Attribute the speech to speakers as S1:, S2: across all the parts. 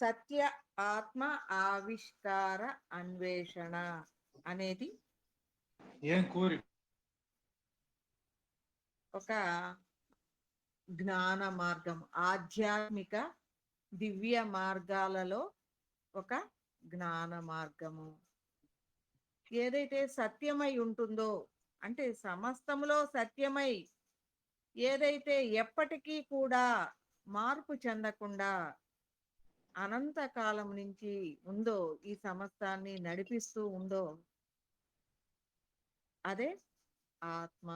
S1: సత్య ఆత్మ ఆవిష్కార అన్వేషణ అనేది
S2: ఏం కోరి
S1: ఒక జ్ఞాన మార్గం, ఆధ్యాత్మిక దివ్య మార్గాలలో ఒక జ్ఞాన మార్గము. ఏదైతే సత్యమై ఉంటుందో, అంటే సమస్తములో సత్యమై ఏదైతే ఎప్పటికీ కూడా మార్పు చెందకుండా అనంత కాలం నుంచి ఉందో, ఈ సమస్తాన్ని నడిపిస్తూ ఉందో, అదే ఆత్మ.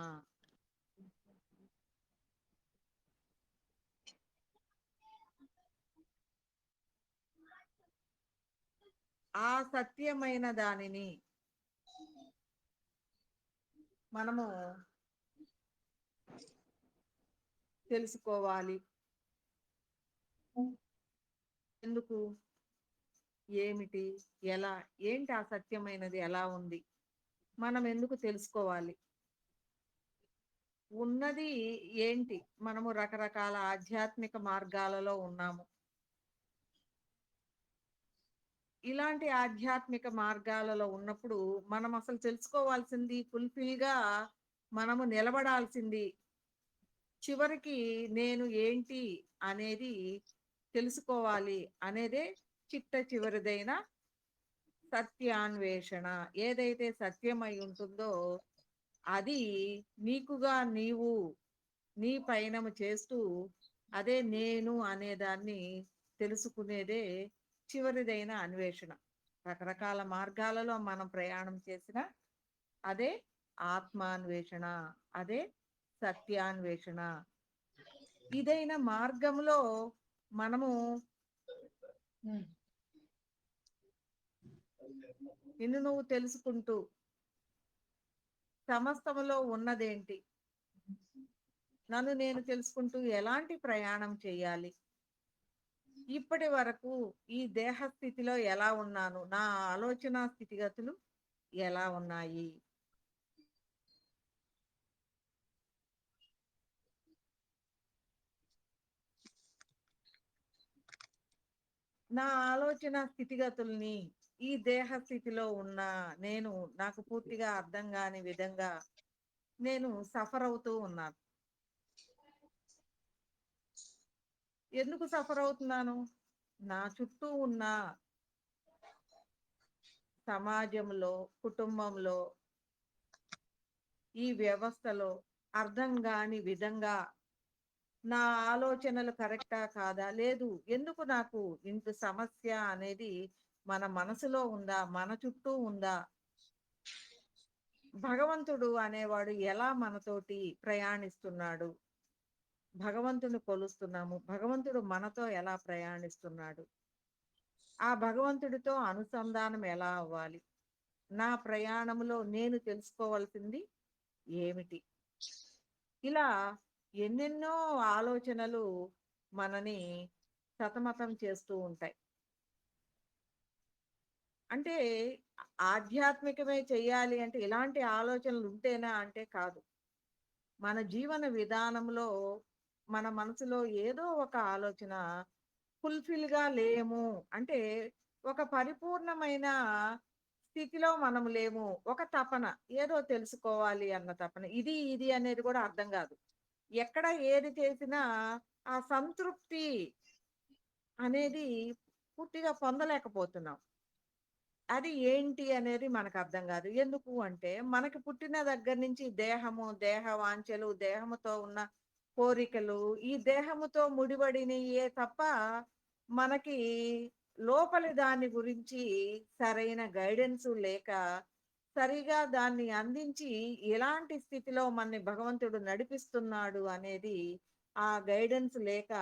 S1: ఆ సత్యమైన దానిని మనము తెలుసుకోవాలి. ఎందుకు, ఏమిటి, ఎలా, ఏంటి ఆ సత్యమైనది, ఎలా ఉంది, మనం ఎందుకు తెలుసుకోవాలి? ఉన్నది ఏంటి? మనము రకరకాల ఆధ్యాత్మిక మార్గాలలో ఉన్నాము. ఇలాంటి ఆధ్యాత్మిక మార్గాలలో ఉన్నప్పుడు మనం అసలు తెలుసుకోవాల్సింది, ఫుల్ఫిల్గా మనము నిలబడాల్సింది, చివరికి నేను ఏంటి అనేది తెలుసుకోవాలి అనేదే చిట్ట చివరిదైన సత్యాన్వేషణ. ఏదైతే సత్యమై ఉంటుందో అది నీకుగా నీవు నీ పయనము చేస్తూ అదే నేను అనేదాన్ని తెలుసుకునేదే చివరిదైన అన్వేషణ. రకరకాల మార్గాలలో మనం ప్రయాణం చేసిన అదే ఆత్మాన్వేషణ, అదే సత్యాన్వేషణ. ఇదైన మార్గంలో మనము నిన్ను నువ్వు తెలుసుకుంటూ సమస్తములో ఉన్నదేంటి, నన్ను నేను తెలుసుకుంటూ ఎలాంటి ప్రయాణం చేయాలి, ఇప్పటి వరకు ఈ దేహ స్థితిలో ఎలా ఉన్నాను, నా ఆలోచన స్థితిగతులు ఎలా ఉన్నాయి, నా ఆలోచన స్థితిగతుల్ని ఈ దేహ స్థితిలో ఉన్న నేను నాకు పూర్తిగా అర్థం కాని విధంగా నేను సఫర్ అవుతూ ఉన్నాను. ఎందుకు సఫర్ అవుతున్నాను? నా చుట్టూ ఉన్న సమాజంలో, కుటుంబంలో, ఈ వ్యవస్థలో అర్థం కాని విధంగా నా ఆలోచనలు కరెక్టా కాదా, లేదు ఎందుకు నాకు ఇంత సమస్య అనేది మన మనసులో ఉందా, మన చుట్టూ ఉందా, భగవంతుడు అనేవాడు ఎలా మనతోటి ప్రయాణిస్తున్నాడు, భగవంతుని కొలుస్తున్నాము, భగవంతుడు మనతో ఎలా ప్రయాణిస్తున్నాడు, ఆ భగవంతుడితో అనుసంధానం ఎలా అవ్వాలి, నా ప్రయాణంలో నేను తెలుసుకోవాల్సింది ఏమిటి, ఇలా ఎన్నెన్నో ఆలోచనలు మనని సతమతం చేస్తూ ఉంటాయి. అంటే ఆధ్యాత్మికమే చెయ్యాలి అంటే ఇలాంటి ఆలోచనలు ఉంటేనా అంటే కాదు. మన జీవన విధానంలో మన మనసులో ఏదో ఒక ఆలోచన ఫుల్ఫిల్గా లేము అంటే, ఒక పరిపూర్ణమైన స్థితిలో మనం లేము, ఒక తపన, ఏదో తెలుసుకోవాలి అన్న తపన, ఇది ఇది అనేది కూడా అర్థం కాదు. ఎక్కడ ఏది చేసినా ఆ సంతృప్తి అనేది పూర్తిగా పొందలేకపోతున్నాం. అది ఏంటి అనేది మనకు అర్థం కాదు. ఎందుకు అంటే మనకి పుట్టిన దగ్గర నుంచి దేహము, దేహ వాంఛలు, దేహముతో ఉన్న కోరికలు, ఈ దేహముతో ముడిపడినయే తప్ప మనకి లోపలి దాని గురించి సరైన గైడెన్స్ లేక, సరిగా దాన్ని అందించి ఎలాంటి స్థితిలో మనని భగవంతుడు నడిపిస్తున్నాడు అనేది ఆ గైడెన్స్ లేక,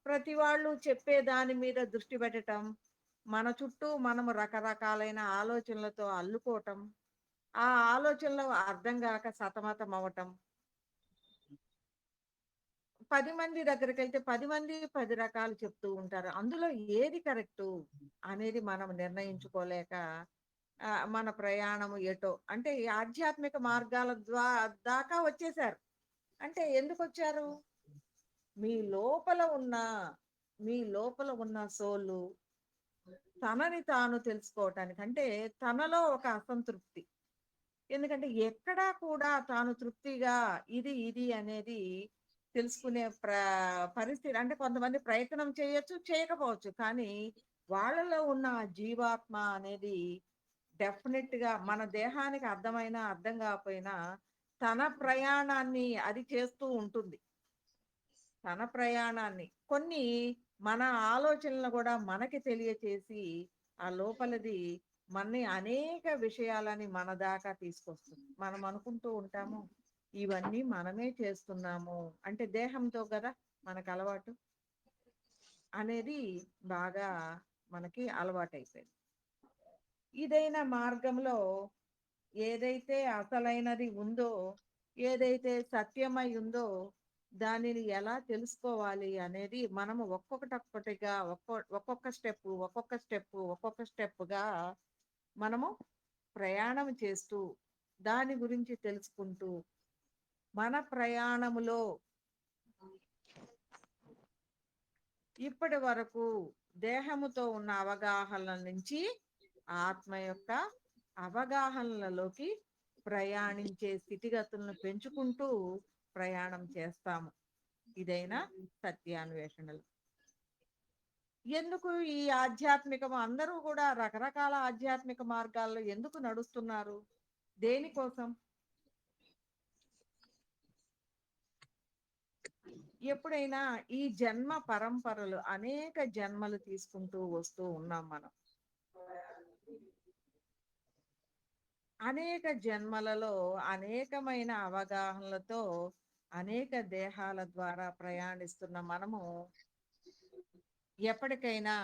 S1: ప్రతి వాళ్ళు చెప్పే దాని మీద దృష్టి పెట్టటం, మన చుట్టూ మనము రకరకాలైన ఆలోచనలతో అల్లుకోవటం, ఆ ఆలోచనలు అర్థం కాక సతమతం అవ్వటం, 10 మంది దగ్గరికి వెళ్తే 10 మంది 10 రకాలు చెప్తూ ఉంటారు, అందులో ఏది కరెక్టు అనేది మనం నిర్ణయించుకోలేక మన ప్రయాణము ఎటో అంటే ఈ ఆధ్యాత్మిక మార్గాల దాకా వచ్చేసారు. అంటే ఎందుకు వచ్చారు? మీ లోపల ఉన్న మీ లోపల ఉన్న సోలు తనని తాను తెలుసుకోవటానికి అంటే తనలో ఒక అసంతృప్తి. ఎందుకంటే ఎక్కడా కూడా తాను తృప్తిగా ఇది అనేది తెలుసుకునే పరిస్థితి అంటే కొంతమంది ప్రయత్నం చేయొచ్చు, చేయకపోవచ్చు. కానీ వాళ్ళలో ఉన్న ఆ జీవాత్మ అనేది డెఫినిట్‌గా మన దేహానికి అర్థమైనా, అర్థం కాకపోయినా తన ప్రయాణాన్ని అది చేస్తూ ఉంటుంది. తన ప్రయాణాన్ని. కొన్ని మన ఆలోచనలను గూడా మనకి తెలియచేసి, ఆ లోపలిది మనని అనేక విషయాలని మన దాకా తీసుకొస్తుంది. మనం అనుకుంటూ ఉంటాము, ఇవన్నీ మనమే చేస్తున్నాము. అంటే దేహంతో గదా మనకలవాటు అనేది బాగా మనకి అలవాటైపోయింది. ఇదైన మార్గంలో ఏదైతే అసలైనది ఉందో, ఏదైతే సత్యమై ఉందో, దానిని ఎలా తెలుసుకోవాలి అనేది మనము ఒక్కొక్కటొక్కటిగా ఒక్కొక్క స్టెప్పుగా మనము ప్రయాణం చేస్తూ, దాని గురించి తెలుసుకుంటూ, మన ప్రయాణములో ఇప్పటి వరకు దేహముతో ఉన్న అవగాహన నుంచి ఆత్మ యొక్క అవగాహనలలోకి ప్రయాణించే స్థితిగతులను పెంచుకుంటూ ప్రయాణం చేస్తాము. ఇదైనా సత్యాన్వేషణలు. ఎందుకు ఈ ఆధ్యాత్మికము అందరూ కూడా రకరకాల ఆధ్యాత్మిక మార్గాల్లో ఎందుకు నడుస్తున్నారు? దేనికోసం? ఎప్పుడైనా ఈ జన్మ పరంపరలు అనేక జన్మలు తీసుకుంటూ వస్తూ ఉన్నాం మనం. అనేక జన్మలలో అనేకమైన అవగాహనలతో అనేక దేహాల ద్వారా ప్రయాణిస్తున్న మనము ఎప్పటికైనా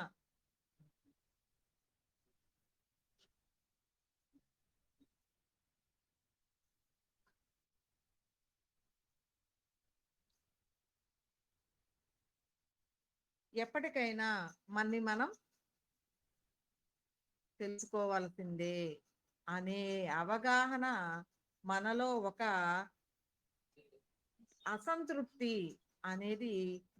S1: ఎప్పటికైనా మన్ని మనం తెలుసుకోవాల్సిందే అనే అవగాహన మనలో ఒక అసంతృప్తి అనేది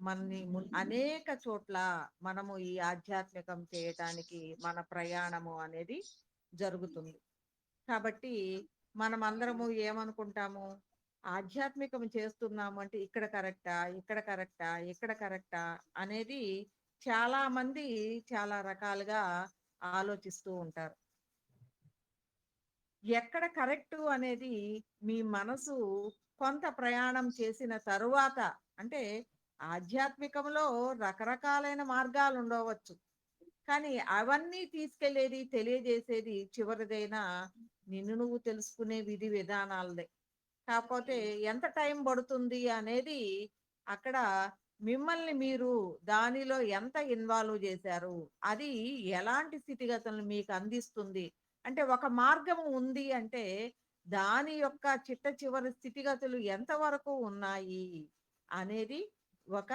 S1: మనని అనేక చోట్ల మనము ఈ ఆధ్యాత్మికం చేయటానికి మన ప్రయాణము అనేది జరుగుతుంది. కాబట్టి మనమందరము ఏమనుకుంటాము? ఆధ్యాత్మికం చేస్తున్నాము అంటే ఇక్కడ కరెక్టా? ఇక్కడ కరెక్టా? ఇక్కడ కరెక్టా? అనేది చాలా మంది చాలా రకాలుగా ఆలోచిస్తూ ఉంటారు. ఎక్కడ కరెక్టు అనేది మీ మనసు కొంత ప్రయాణం చేసిన తరువాత అంటే ఆధ్యాత్మికంలో రకరకాలైన మార్గాలు ఉండవచ్చు. కానీ అవన్నీ తీసుకెళ్ళేది, తెలియజేసేది చివరిదైనా నిన్ను నువ్వు తెలుసుకునే విధి విధానాలదే. కాకపోతే ఎంత టైం పడుతుంది అనేది అక్కడ మిమ్మల్ని మీరు దానిలో ఎంత ఇన్వాల్వ్ చేశారు? అది ఎలాంటి స్థితిగతులను మీకు అందిస్తుంది? అంటే ఒక మార్గం ఉంది అంటే దాని యొక్క చిట్ట చివరి స్థితిగతులు ఎంతవరకు ఉన్నాయి అనేది ఒక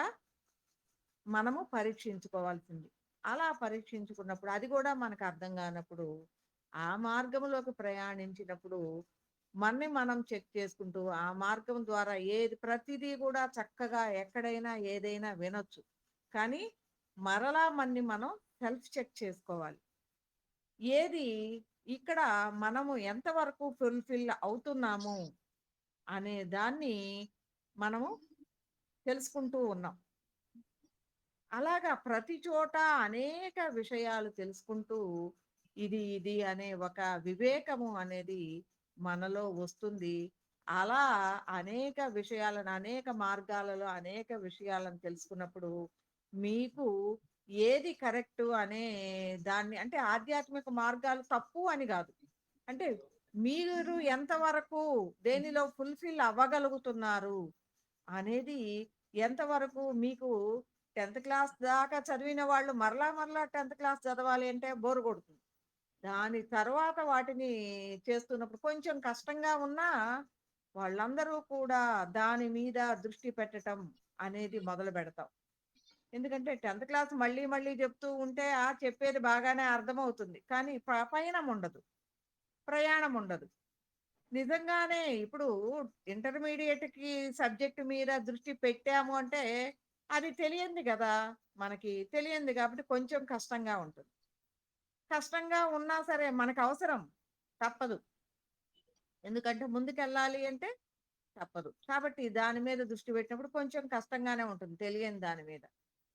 S1: మనము పరీక్షించుకోవాల్సింది. అలా పరీక్షించుకున్నప్పుడు అది కూడా మనకు అర్థం కానప్పుడు ఆ మార్గంలోకి ప్రయాణించినప్పుడు మనని మనం చెక్ చేసుకుంటూ ఆ మార్గం ద్వారా ఏది ప్రతిదీ కూడా చక్కగా ఎక్కడైనా ఏదైనా వినొచ్చు. కానీ మరలా మనని మనం సెల్ఫ్ చెక్ చేసుకోవాలి. ఏది ఇక్కడ మనము ఎంతవరకు ఫుల్ఫిల్ అవుతున్నాము అనే దాన్ని మనము తెలుసుకుంటూ ఉన్నాం. అలాగా ప్రతి చోట అనేక విషయాలు తెలుసుకుంటూ ఇది అనే ఒక వివేకము అనేది మనలో వస్తుంది. అలా అనేక విషయాలను అనేక మార్గాలలో అనేక విషయాలను తెలుసుకున్నప్పుడు మీకు ఏది కరెక్టు అనే దాన్ని అంటే ఆధ్యాత్మిక మార్గాలు తప్పు అని కాదు. అంటే మీరు ఎంతవరకు దేనిలో ఫుల్ఫిల్ అవ్వగలుగుతున్నారు అనేది ఎంతవరకు మీకు 10థ్ క్లాస్ దాకా చదివిన వాళ్ళు మరలా 10థ్ క్లాస్ చదవాలి అంటే బోర్ కొడుతుంది. దాని తర్వాత వాటిని చేస్తున్నప్పుడు కొంచెం కష్టంగా ఉన్నా వాళ్ళందరూ కూడా దాని మీద దృష్టి పెట్టటం అనేది మొదలు పెడతాం. ఎందుకంటే 10థ్ క్లాస్ మళ్ళీ చెప్తూ ఉంటే ఆ చెప్పేది బాగానే అర్థమవుతుంది. కానీ పయనం ఉండదు. ప్రయాణం ఉండదు. నిజంగానే ఇప్పుడు ఇంటర్మీడియేట్‌కి సబ్జెక్ట్ మీద దృష్టి పెట్టాము అంటే అది తెలియంది గదా! మనకి తెలియంది కాబట్టి కొంచెం కష్టంగా ఉంటుంది. కష్టంగా ఉన్నా సరే మనకవసరం. తప్పదు. ఎందుకంటే ముందుకెళ్ళాలి అంటే తప్పదు. కాబట్టి దాని మీద దృష్టి పెట్టినప్పుడు కొంచెం కష్టంగానే ఉంటుంది తెలియని దాని మీద.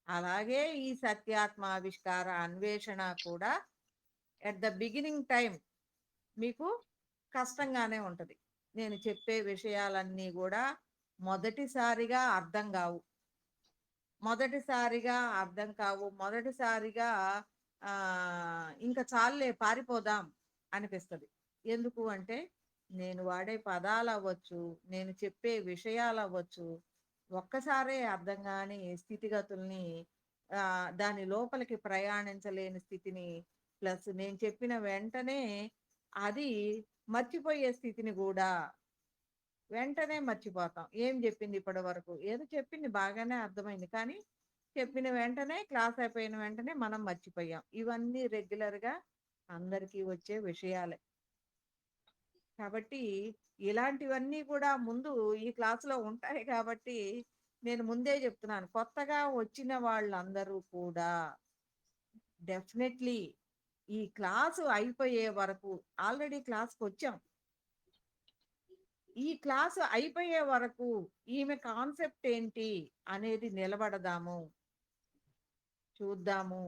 S1: అలాగే ఈ సత్యాత్మ ఆవిష్కార అన్వేషణ కూడా ఎట్ ద బిగినింగ్ టైమ్ మీకు కష్టంగానే ఉంటది. నేను చెప్పే విషయాలన్నీ గూడా మొదటిసారిగా అర్థం గావు. మొదటిసారిగా అర్థం కావు. మొదటిసారిగా ఇంక చాలులే పారిపోదాం అనిపిస్తది. ఎందుకు అంటే, నేను వాడే పదాలవ్వచ్చు, నేను చెప్పే విషయాలవ్వచ్చు, ఒక్కసారే అర్థం గాని స్థితిగతుల్ని దాని లోపలికి ప్రయాణించలేని స్థితిని, ప్లస్ నేను చెప్పిన వెంటనే అది మర్చిపోయే స్థితిని గూడా వెంటనే మర్చిపోతాం. ఏం జెప్పింది ఇప్పటివరకు? ఏదో చెప్పింది బాగానే అర్థమైంది. కానీ, చెప్పిన వెంటనే క్లాస్ అయిపోయిన వెంటనే మనం మర్చిపోయాం. ఇవన్నీ రెగ్యులర్‌గా అందరికీ వచ్చే విషయాలే. కాబట్టి, ఇలాంటివన్నీ కూడా ముందు ఈ క్లాస్‌లో ఉంటాయి కాబట్టి, నేను ముందే జెప్తున్నాను. కొత్తగా వచ్చిన వాళ్ళందరూ కూడా డెఫినెట్‌లీ ఈ క్లాసు అయిపోయే వరకు ఆల్రెడీ క్లాస్‌కొచ్చాం. ఈ క్లాసు అయిపోయే వరకు ఈమె కాన్సెప్ట్ ఏంటి అనేది నిలబడదాము, చూద్దాము.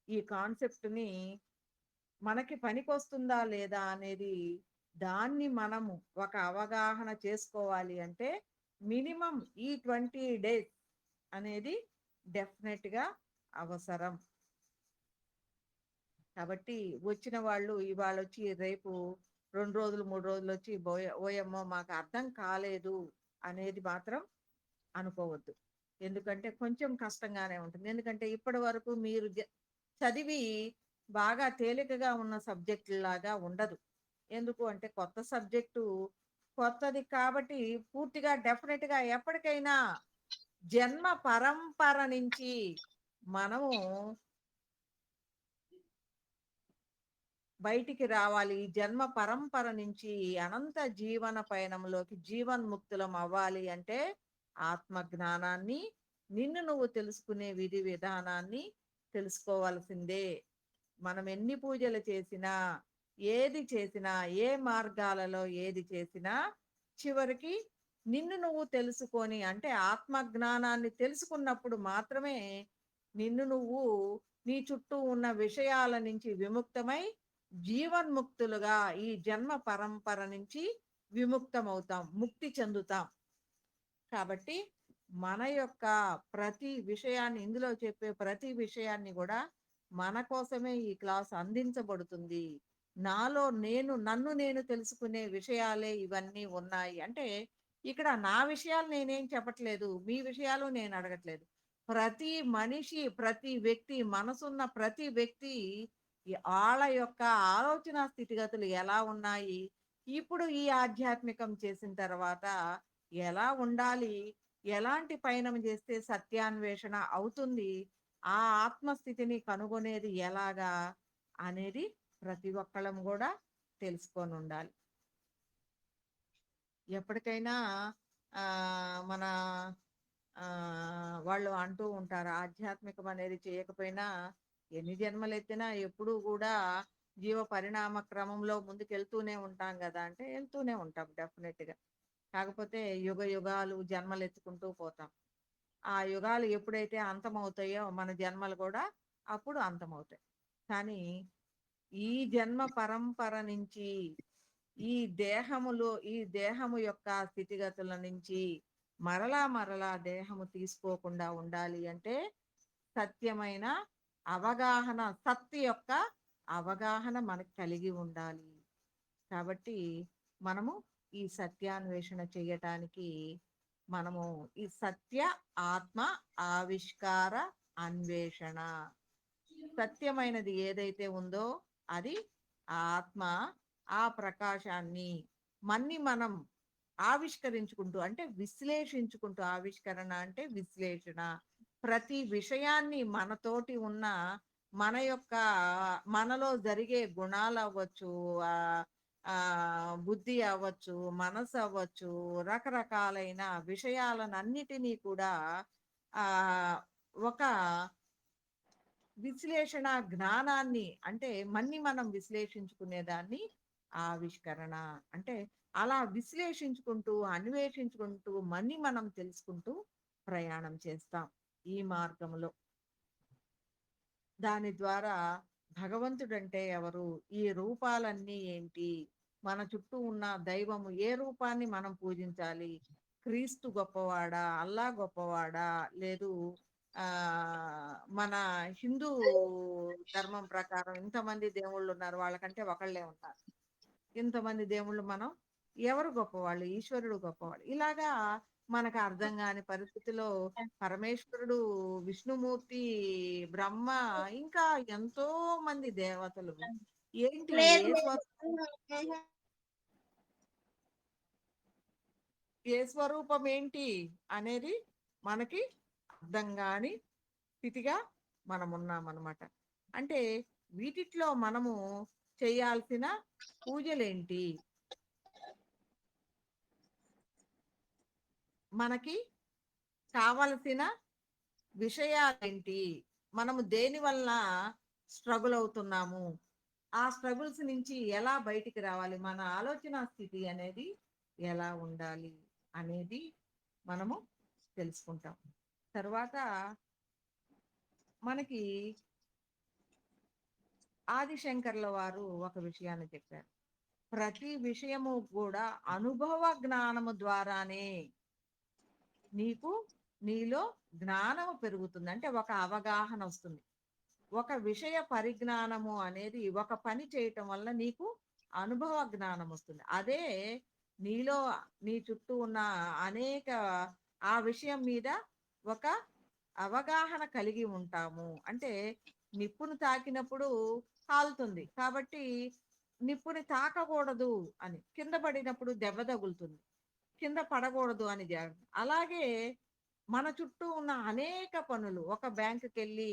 S1: ఈ కాన్సెప్ట్‌ని మనకి పనికొస్తుందా లేదా అనేది దాన్ని మనము ఒక అవగాహన చేసుకోవాలి అంటే మినిమమ్ ఈ 20 డేస్ అనేది డెఫినెట్‌గా అవసరం. కాబట్టి వచ్చిన వాళ్ళు ఇవాళొచ్చి రేపు 2 రోజులు, 3 రోజులొచ్చి ఓయమ్మో! మాకు అర్థం కాలేదు అనేది మాత్రం అనుకోవద్దు. ఎందుకంటే కొంచెం కష్టంగానే ఉంటుంది. ఎందుకంటే ఇప్పటి వరకు మీరు చదివి బాగా తేలికగా ఉన్న సబ్జెక్ట్‌లాగా ఉండదు. ఎందుకు అంటే కొత్త సబ్జెక్టు కొత్తది కాబట్టి పూర్తిగా డెఫినిట్‌గా ఎప్పటికైనా జన్మ పరంపర నుంచి మనము బయటికి రావాలి. ఈ జన్మ పరంపర నుంచి ఈ అనంత జీవన పయనంలోకి జీవన్ముక్తులం అవ్వాలి అంటే ఆత్మ జ్ఞానాన్ని, నిన్ను నువ్వు తెలుసుకునే విధి విధానాన్ని తెలుసుకోవాల్సిందే. మనం ఎన్ని పూజలు చేసినా, ఏది చేసినా, ఏ మార్గాలలో ఏది చేసినా చివరికి నిన్ను నువ్వు తెలుసుకొని అంటే ఆత్మ జ్ఞానాన్ని తెలుసుకున్నప్పుడు మాత్రమే నిన్ను నువ్వు నీ చుట్టూ ఉన్న విషయాల నుంచి విముక్తమై జీవన్ముక్తులుగా ఈ జన్మ పరంపర నుంచి విముక్తమవుతాం, ముక్తి చెందుతాం. కాబట్టి మన యొక్క ప్రతి విషయాన్ని ఇందులో చెప్పే ప్రతి విషయాన్ని కూడా మన కోసమే ఈ క్లాస్ అందించబడుతుంది. నాలో నన్ను నేను తెలుసుకునే విషయాలే ఇవన్నీ ఉన్నాయి. అంటే ఇక్కడ నా విషయాలు నేనేం చెప్పట్లేదు. మీ విషయాలు నేను అడగట్లేదు. ప్రతి మనిషి, ప్రతి వ్యక్తి మనసున్న ప్రతి వ్యక్తి ఆళ్ళ యొక్క ఆలోచన స్థితిగతులు ఎలా ఉన్నాయి? ఇప్పుడు ఈ ఆధ్యాత్మికం చేసిన తర్వాత ఎలా ఉండాలి? ఎలాంటి పయనం చేస్తే సత్యాన్వేషణ అవుతుంది? ఆ ఆత్మస్థితిని కనుగొనేది ఎలాగా? అనేది ప్రతి ఒక్కళ్ళం గూడా తెలుసుకొనుండాలి. ఎప్పటికైనా మన వాళ్ళు అంటూ ఉంటారు. ఆధ్యాత్మికం అనేది చేయకపోయినా ఎన్ని జన్మలెత్తినా ఎప్పుడూ గూడా జీవ పరిణామ క్రమంలో ముందుకెళ్తూనే ఉంటాం గదా! అంటే ఎళ్తూనే ఉంటాం డెఫినెట్‌గా. కాకపోతే యుగ యుగాలు జన్మలెత్తుకుంటూ పోతాం. ఆ యుగాలు ఎప్పుడైతే అంతమవుతాయో మన జన్మలు కూడా అప్పుడు అంతమవుతాయి. కానీ ఈ జన్మ పరంపర నుంచి ఈ దేహము యొక్క స్థితిగతుల నుంచి మరలా మరలా దేహము తీసుకోకుండా ఉండాలి అంటే సత్యమైన అవగాహన యొక్క అవగాహన మనకు కలిగి ఉండాలి. కాబట్టి మనము ఈ సత్యాన్వేషణ చేయటానికి మనము ఈ సత్య ఆత్మ ఆవిష్కార అన్వేషణ సత్యమైనది ఏదైతే ఉందో అది ఆ ఆత్మ ఆ ప్రకాశాన్ని మనం ఆవిష్కరించుకుంటూ అంటే విశ్లేషించుకుంటూ ఆవిష్కరణ అంటే విశ్లేషణ ప్రతి విషయాన్ని మనతోటి ఉన్న మన యొక్క మనలో జరిగే గుణాలు అవ్వచ్చు ఆ ఆ బుద్ధి అవ్వచ్చు మనసు అవ్వచ్చు రకరకాలైన విషయాలన్నిటినీ కూడా ఒక విశ్లేషణ జ్ఞానాన్ని అంటే మనం విశ్లేషించుకునేదాన్ని ఆవిష్కరణ అంటే అలా విశ్లేషించుకుంటూ అన్వేషించుకుంటూ మనం తెలుసుకుంటూ ప్రయాణం చేస్తాం ఈ మార్గంలో. దాని ద్వారా భగవంతుడంటే ఎవరు, ఈ రూపాలన్నీ ఏంటి, మన చుట్టూ ఉన్న దైవము ఏ రూపాన్ని మనం పూజించాలి, క్రీస్తు గొప్పవాడా, అల్లా గొప్పవాడా, లేదు ఆ మన హిందూ ధర్మం ప్రకారం ఇంతమంది దేవుళ్ళు ఉన్నారు, వాళ్ళకంటే ఒకళ్ళే ఉంటారు, ఇంతమంది దేవుళ్ళు, మనం ఎవరు గొప్పవాళ్ళు, ఈశ్వరుడు గొప్పవాడు, ఇలాగా మనకు అర్థం కాని పరిస్థితిలో పరమేశ్వరుడు, విష్ణుమూర్తి, బ్రహ్మ, ఇంకా ఎంతో మంది దేవతలు ఏంటి,
S3: లేదు
S1: ఏ
S3: లేదు.
S1: స్వరూపం ఏంటి అనేది మనకి అర్థం కాని స్థితిగా మనం ఉన్నామన్నమాట. అంటే వీటిట్లో మనము చేయాల్సిన పూజలేంటి, మనకి కావలసిన విషయాలేంటి, మనము దేని వల్ల స్ట్రగుల్ అవుతున్నాము, ఆ స్ట్రగుల్స్ నుంచి ఎలా బయటికి రావాలి, మన ఆలోచన స్థితి అనేది ఎలా ఉండాలి అనేది మనము తెలుసుకుంటాం. తర్వాత మనకి ఆదిశంకర్ల వారు ఒక విషయాన్ని చెప్పారు. ప్రతి విషయము కూడా అనుభవ జ్ఞానము ద్వారానే నీకు నీలో జ్ఞానము పెరుగుతుంది, అంటే ఒక అవగాహన వస్తుంది. ఒక విషయ పరిజ్ఞానము అనేది ఒక పని చేయటం వల్ల నీకు అనుభవ జ్ఞానం వస్తుంది. అదే నీలో నీ చుట్టూ ఉన్న అనేక ఆ విషయం మీద ఒక అవగాహన కలిగి ఉంటాము. అంటే నిప్పును తాకినప్పుడు కాలుతుంది కాబట్టి నిప్పుని తాకకూడదు అని, కింద పడినప్పుడు దెబ్బ తగులుతుంది, కింద పడకూడదు అని జాగ్రత్త. అలాగే మన చుట్టూ ఉన్న అనేక పనులు, ఒక బ్యాంకుకి వెళ్ళి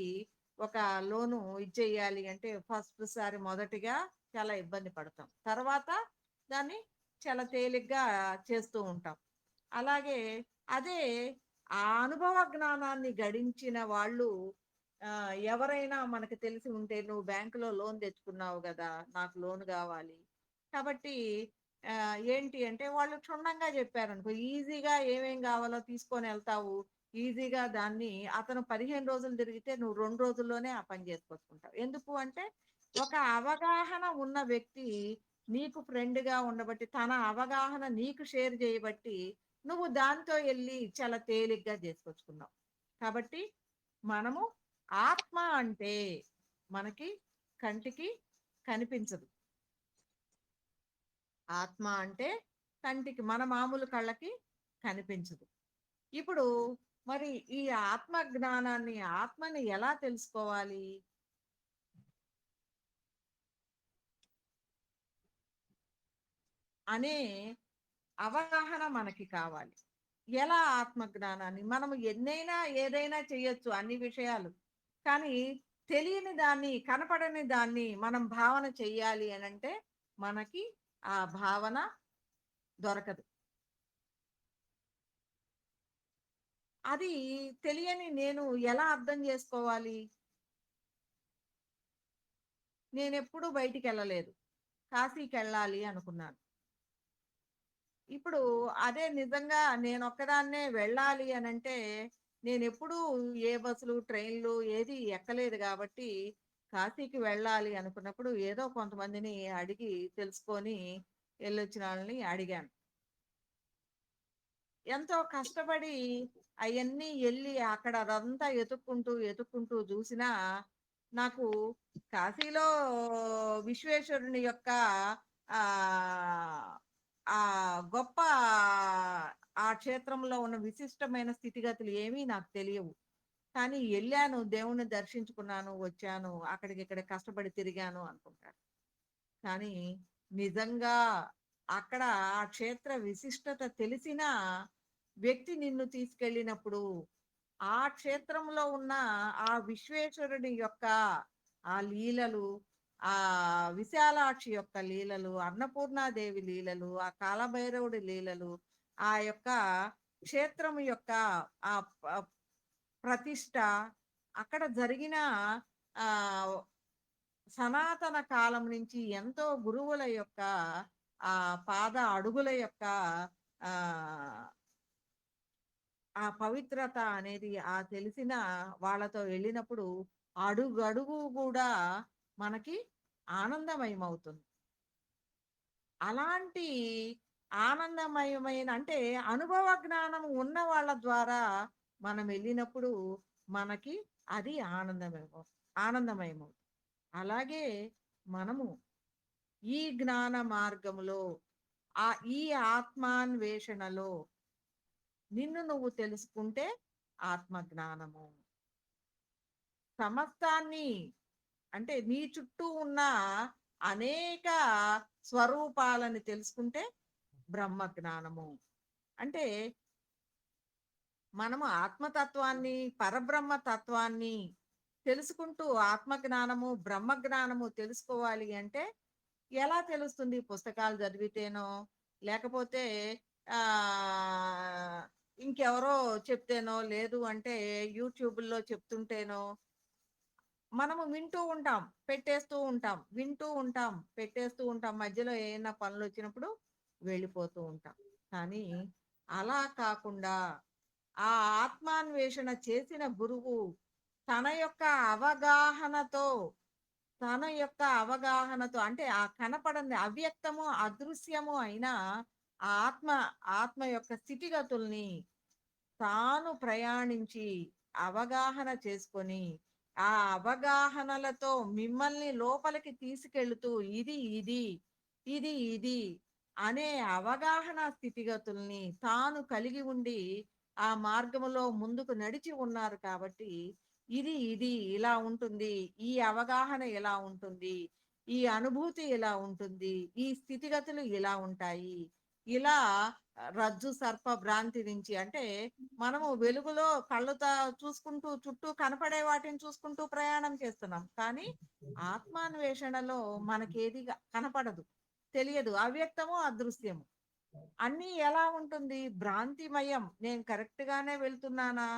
S1: ఒక లోను ఇచ్చేయాలి అంటే ఫస్ట్ సారి మొదటిగా చాలా ఇబ్బంది పడతాం, తర్వాత దాన్ని చాలా తేలిగ్గా చేస్తూ ఉంటాం. అలాగే అదే ఆ అనుభవ జ్ఞానాన్ని గడించిన వాళ్ళు ఎవరైనా మనకు తెలిసి ఉంటే, నువ్వు బ్యాంకులో లోన్ తెచ్చుకున్నావు కదా, నాకు లోన్ కావాలి, కాబట్టి ఏంటి అంటే వాళ్ళు క్షుణ్ణంగా చెప్పారనుకో, ఈజీగా ఏమేం కావాలో తీసుకొని వెళ్తావు, ఈజీగా దాన్ని అతను 15 రోజులు తిరిగితే నువ్వు 2 రోజుల్లోనే ఆ పని చేసుకొచ్చుకుంటావు. ఎందుకు అంటే ఒక అవగాహన ఉన్న వ్యక్తి నీకు ఫ్రెండ్గా ఉండబట్టి, తన అవగాహన నీకు షేర్ చేయబట్టి నువ్వు దాంతో వెళ్ళి చాలా తేలిగ్గా చేసుకొచ్చుకున్నావు. కాబట్టి మనము ఆత్మ అంటే మనకి కంటికి కనిపించదు. ఆత్మ అంటే కంటికి, మన మామూలు కళ్ళకి కనిపించదు. ఇప్పుడు మరి ఈ ఆత్మ జ్ఞానాన్ని, ఆత్మని ఎలా తెలుసుకోవాలి అనే అవగాహన మనకి కావాలి. ఎలా ఆత్మ జ్ఞానాన్ని, మనం ఎన్నైనా ఏదైనా చేయొచ్చు అన్ని విషయాలు, కానీ తెలియని దాన్ని, కనపడని దాన్ని మనం భావన చెయ్యాలి అని అంటే మనకి ఆ భావన దొరకదు. అది తెలియని నేను ఎలా అర్థం చేసుకోవాలి? నేనెప్పుడూ బయటికెళ్ళలేదు, కాశీకెళ్ళాలి అనుకున్నాను. ఇప్పుడు అదే నిజంగా నేనొక్కదాన్నే వెళ్ళాలి అనంటే, నేనెప్పుడూ ఏ బస్సులు, ట్రైన్‌లు ఏది ఎక్కలేదు గాబట్టి, కాశీకి వెళ్ళాలి అనుకున్నప్పుడు ఏదో కొంతమందిని అడిగి తెలుసుకొని ఎళ్ళొచ్చిన ఆళ్ళని అడిగాను. ఎంతో కష్టపడి అయన్నీ ఎళ్ళి అక్కడ అదంతా ఎతుక్కుంటూ జూసినా, నాకు కాశీలో విశ్వేశ్వరుని యొక్క ఆహ్, ఆ గొప్ప ఆ క్షేత్రంలో ఉన్న విశిష్టమైన స్థితిగతులు ఏమీ నాకు తెలియవు. కానీ ఎళ్ళాను, దేవుడిని దర్శించుకున్నాను, వచ్చాను. అక్కడికిక్కడ కష్టపడి తిరిగాను అనుకుంటాను. కానీ నిజంగా అక్కడ ఆ క్షేత్ర విశిష్టత తెలిసిన వ్యక్తి నిన్ను తీసుకెళ్ళినప్పుడు, ఆ క్షేత్రంలో ఉన్న ఆ విశ్వేశ్వరుడి యొక్క ఆ లీలలు, ఆ విశాలాక్షి యొక్క లీలలు, అన్నపూర్ణాదేవి లీలలు, ఆ కాలభైరవుడి లీలలు, ఆ యొక్క క్షేత్రం యొక్క ఆ ప్రతిష్ట అక్కడ జరిగిన ఆహ్, సనాతన కాలం నుంచి ఎంతో గురువుల యొక్క పాద అడుగుల యొక్క ఆహ్, ఆ పవిత్రత అనేది తెలిసిన వాళ్ళతో వెళ్ళినప్పుడు అడుగడుగు కూడా మనకి ఆనందమయమవుతుంది. అలాంటి ఆనందమయమైన అంటే అనుభవ జ్ఞానం ఉన్న వాళ్ళ ద్వారా మనం వెళ్ళినప్పుడు మనకి అది ఆనందమయమవుతుంది. అలాగే మనము ఈ జ్ఞాన మార్గములో ఆ ఈ ఆత్మాన్వేషణలో నిన్ను నువ్వు తెలుసుకుంటే ఆత్మ జ్ఞానము. సమస్తాన్ని అంటే నీ చుట్టూ ఉన్న అనేక స్వరూపాలని తెలుసుకుంటే బ్రహ్మ జ్ఞానము. అంటే మనము ఆత్మతత్వాన్ని, పరబ్రహ్మ తత్వాన్ని తెలుసుకుంటూ ఆత్మ జ్ఞానము, బ్రహ్మ జ్ఞానము తెలుసుకోవాలి అంటే ఎలా తెలుస్తుంది? పుస్తకాలు చదివితేనో, లేకపోతే ఆహ్, ఇంకెవరో చెప్తేనో, లేదు అంటే యూట్యూబుల్లో చెప్తుంటేనో మనము వింటూ ఉంటాం. పెట్టేస్తూ ఉంటాం. వింటూ ఉంటాం. పెట్టేస్తూ ఉంటాం. మధ్యలో ఏయన్నా పనులొచ్చినప్పుడు వెళ్ళిపోతూ ఉంటాం. కానీ అలా కాకుండా ఆ ఆత్మాన్వేషణ చేసిన గురువు తన యొక్క అవగాహనతో, అంటే ఆ కనపడని అవ్యక్తము, అదృశ్యము అయిన ఆ ఆత్మ యొక్క స్థితిగతుల్ని తాను ప్రయాణించి అవగాహన చేసుకొని, ఆ అవగాహనలతో మిమ్మల్ని లోపలికి తీసుకెళ్తూ ఇది అనే అవగాహన స్థితిగతుల్ని తాను కలిగి ఉండి, ఆ మార్గములో ముందుకు నడిచి ఉన్నారు కాబట్టి, ఇది ఇలా ఉంటుంది. ఈ అవగాహన ఇలా ఉంటుంది. ఈ అనుభూతి ఇలా ఉంటుంది. ఈ స్థితిగతులు ఇలా ఉంటాయి. ఇలా రజ్జు సర్ప భ్రాంతి నుంచి అంటే మనము వెలుగులో కళ్ళుతో చూసుకుంటూ చుట్టూ కనపడే వాటిని చూసుకుంటూ ప్రయాణం చేస్తున్నాం. కానీ ఆత్మాన్వేషణలో మనకేది కనపడదు. తెలియదు. అవ్యక్తము, అదృశ్యము. అన్నీ ఎలా ఉంటుంది? భ్రాంతిమయం. నేను కరెక్ట్‌గానే వెళ్తున్నానా?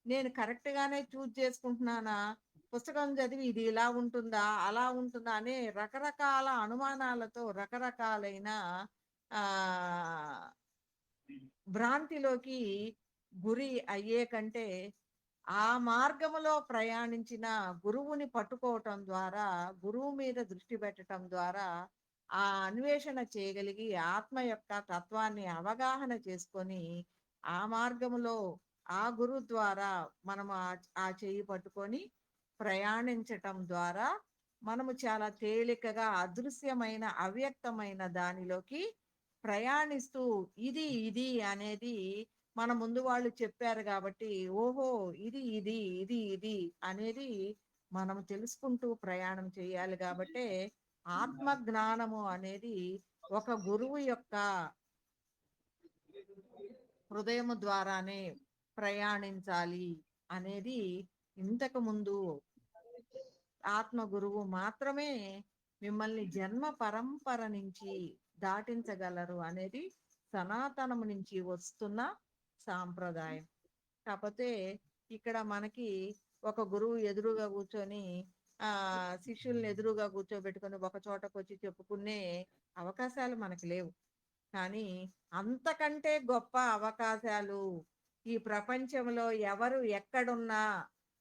S1: నేను కరెక్ట్‌గానే చూజ్ చేసుకుంటున్నానా? పుస్తకం చదివి ఇది ఇలా ఉంటుందా? అలా ఉంటుందా? అనే రకరకాల అనుమానాలతో రకరకాలైన ఆహ్ భ్రాంతిలోకి గురి అయ్యే కంటే, ఆ మార్గములో ప్రయాణించిన గురువుని పట్టుకోవటం ద్వారా, గురువు మీద దృష్టి పెట్టటం ద్వారా, ఆ అన్వేషణ చేయగలిగి ఆత్మ యొక్క తత్వాన్ని అవగాహన చేసుకొని, ఆ మార్గములో ఆ గురువు ద్వారా మనం ఆ చెయ్యి పట్టుకొని ప్రయాణించటం ద్వారా, మనము చాలా తేలికగా అదృశ్యమైన, అవ్యక్తమైన దానిలోకి ప్రయాణిస్తూ ఇది అనేది మన ముందు వాళ్ళు చెప్పారు కాబట్టి, ఓహో! ఇది అనేది మనం తెలుసుకుంటూ ప్రయాణం చేయాలి గాబట్టే, ఆత్మ జ్ఞానము అనేది ఒక గురువు యొక్క హృదయము ద్వారానే ప్రయాణించాలి అనేది ఇంతకు ముందు ఆత్మ గురువు మాత్రమే మిమ్మల్ని జన్మ పరంపర నుంచి దాటించగలరు అనేది సనాతనము నుంచి వస్తున్న సాంప్రదాయం. కాకపోతే ఇక్కడ మనకి ఒక గురువు ఎదురుగా కూర్చొని శిష్యుల్ని ఎదురుగా కూర్చోబెట్టుకొని ఒక చోటకొచ్చి చెప్పుకునే అవకాశాలు మనకి లేవు. కానీ అంతకంటే గొప్ప అవకాశాలు ఈ ప్రపంచంలో ఎవరు ఎక్కడున్నా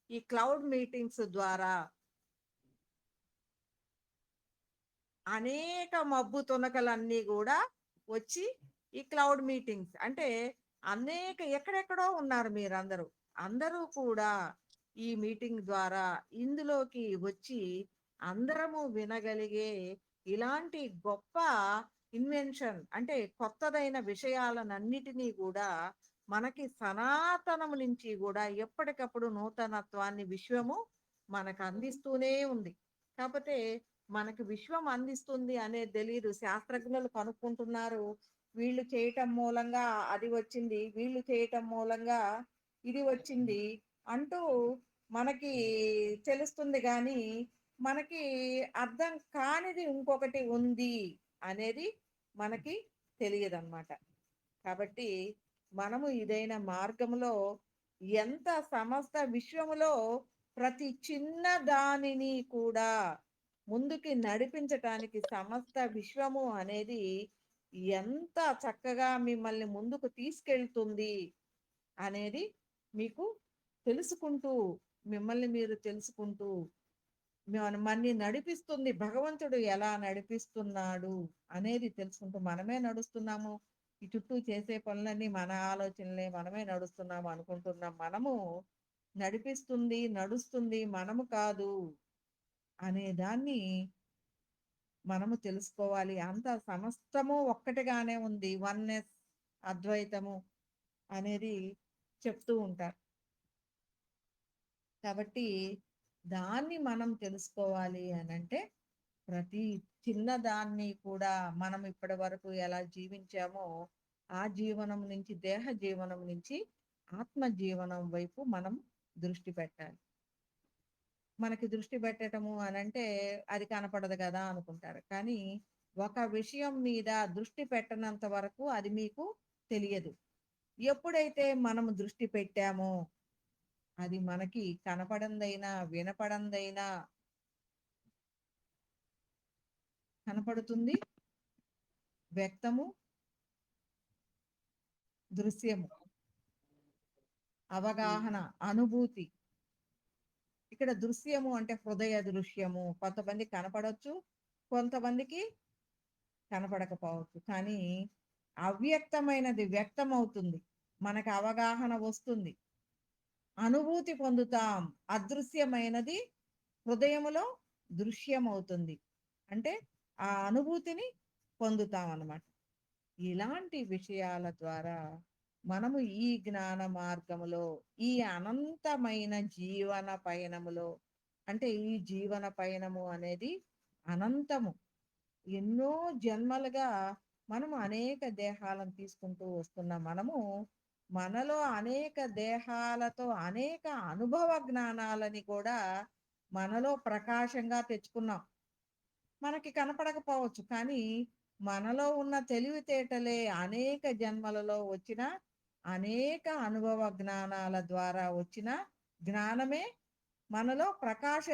S1: ఈ క్లౌడ్ మీటింగ్స్ ద్వారా అనేక మబ్బు తునకలన్నీ గూడా వచ్చి ఈ క్లౌడ్ మీటింగ్స్ అంటే ఎక్కడెక్కడో ఉన్నారు మీరందరూ. అందరూ కూడా ఈ మీటింగ్ ద్వారా ఇందులోకి వచ్చి అందరము వినగలిగే ఇలాంటి గొప్ప ఇన్వెన్షన్ అంటే కొత్తదైన విషయాలనన్నిటినీ గూడా మనకి సనాతనము నుంచి గూడా ఎప్పటికప్పుడు నూతనత్వాన్ని విశ్వము మనకు అందిస్తూనే ఉంది. కాపోతే మనకి విశ్వం అందిస్తుంది అనేది తెలీదు. శాస్త్రజ్ఞులు కనుక్కుంటున్నారు. వీళ్ళు చేయటం మూలంగా అది వచ్చింది. వీళ్ళు చేయటం మూలంగా ఇది వచ్చింది అంటూ మనకి తెలుస్తుంది గానీ, మనకి అర్థం కానిది ఇంకొకటి ఉంది అనేది మనకి తెలియదనమాట. కాబట్టి మనము ఇదైన మార్గంలో ఎంత సమస్త విశ్వములో ప్రతి చిన్న దానిని కూడా ముందుకి నడిపించటానికి సమస్త విశ్వము అనేది ఎంత చక్కగా మిమ్మల్ని ముందుకు తీసుకెళ్తుంది అనేది మీకు తెలుసుకుంటూ, మిమ్మల్ని మీరు తెలుసుకుంటూ మనని నడిపిస్తుంది. భగవంతుడు ఎలా నడిపిస్తున్నాడు అనేది తెలుసుకుంటూ మనమే నడుస్తున్నాము. ఈ చుట్టూ చేసే పనులన్నీ మన ఆలోచనలే, మనమే నడుస్తున్నాము అనుకుంటున్నాం. మనము నడిపిస్తుంది, నడుస్తుంది మనము కాదు అనే దాన్ని మనము తెలుసుకోవాలి. అంత సమస్తము ఒక్కటిగానే ఉంది. వన్నెస్, అద్వైతము అనేది చెప్తూ ఉంటారు. కాబట్టి దాన్ని మనం తెలుసుకోవాలి అనంటే ప్రతి చిన్నదాన్ని కూడా మనం ఇప్పటి వరకు ఎలా జీవించామో ఆ జీవనం నుంచి, దేహ జీవనం నుంచి ఆత్మ జీవనం వైపు మనం దృష్టి పెట్టాలి. మనకి దృష్టి పెట్టటము అనంటే అది కనపడదు కదా అనుకుంటారు. కానీ ఒక విషయం మీద దృష్టి పెట్టనంత వరకు అది మీకు తెలియదు. ఎప్పుడైతే మనం దృష్టి పెట్టామో అది మనకి కనపడందైనా, వినపడందైనా కనపడుతుంది. వ్యక్తము, దృశ్యము, అవగాహన, అనుభూతి. ఇక్కడ దృశ్యము అంటే హృదయ దృశ్యము. కొంతమందికి కనపడొచ్చు, కొంతమందికి కనపడకపోవచ్చు. కానీ అవ్యక్తమైనది వ్యక్తమవుతుంది. మనకు అవగాహన వస్తుంది. అనుభూతి పొందుతాం. అదృశ్యమైనది హృదయములో దృశ్యమవుతుంది. అంటే ఆ అనుభూతిని పొందుతాం అన్నమాట. ఇలాంటి విషయాల ద్వారా మనము ఈ జ్ఞాన మార్గములో, ఈ అనంతమైన జీవన పయనములో, అంటే ఈ జీవన పయనము అనేది అనంతము. ఎన్నో జన్మలుగా మనము అనేక దేహాలను తీసుకుంటూ వస్తున్న మనము మనలో అనేక దేహాలతో అనేక అనుభవ జ్ఞానాలని కూడా మనలో ప్రకాశంగా తెచ్చుకున్నాం. మనకి కనపడకపోవచ్చు. కానీ మనలో ఉన్న తెలివితేటలే అనేక జన్మలలో వచ్చిన అనేక అనుభవ జ్ఞానాల ద్వారా వచ్చిన జ్ఞానమే మనలో ప్రకాశ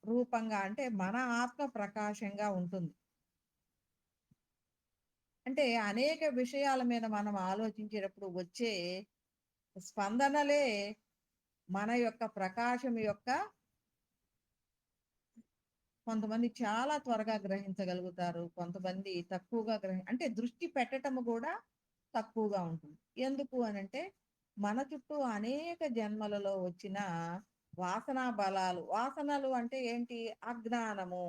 S1: రూపంగా, అంటే మన ఆత్మ ప్రకాశంగా ఉంటుంది. అంటే అనేక విషయాల మీద మనం ఆలోచించేటప్పుడు వచ్చే స్పందనలే మన యొక్క ప్రకాశం యొక్క, కొంతమంది చాలా త్వరగా గ్రహించగలుగుతారు. కొంతమంది తక్కువగా అంటే దృష్టి పెట్టటము కూడా తక్కువగా ఉంటుంది. ఎందుకు అనంటే మన చుట్టూ అనేక జన్మలలో వచ్చిన వాసనా బలాలు. వాసనలు అంటే ఏంటి? అజ్ఞానము.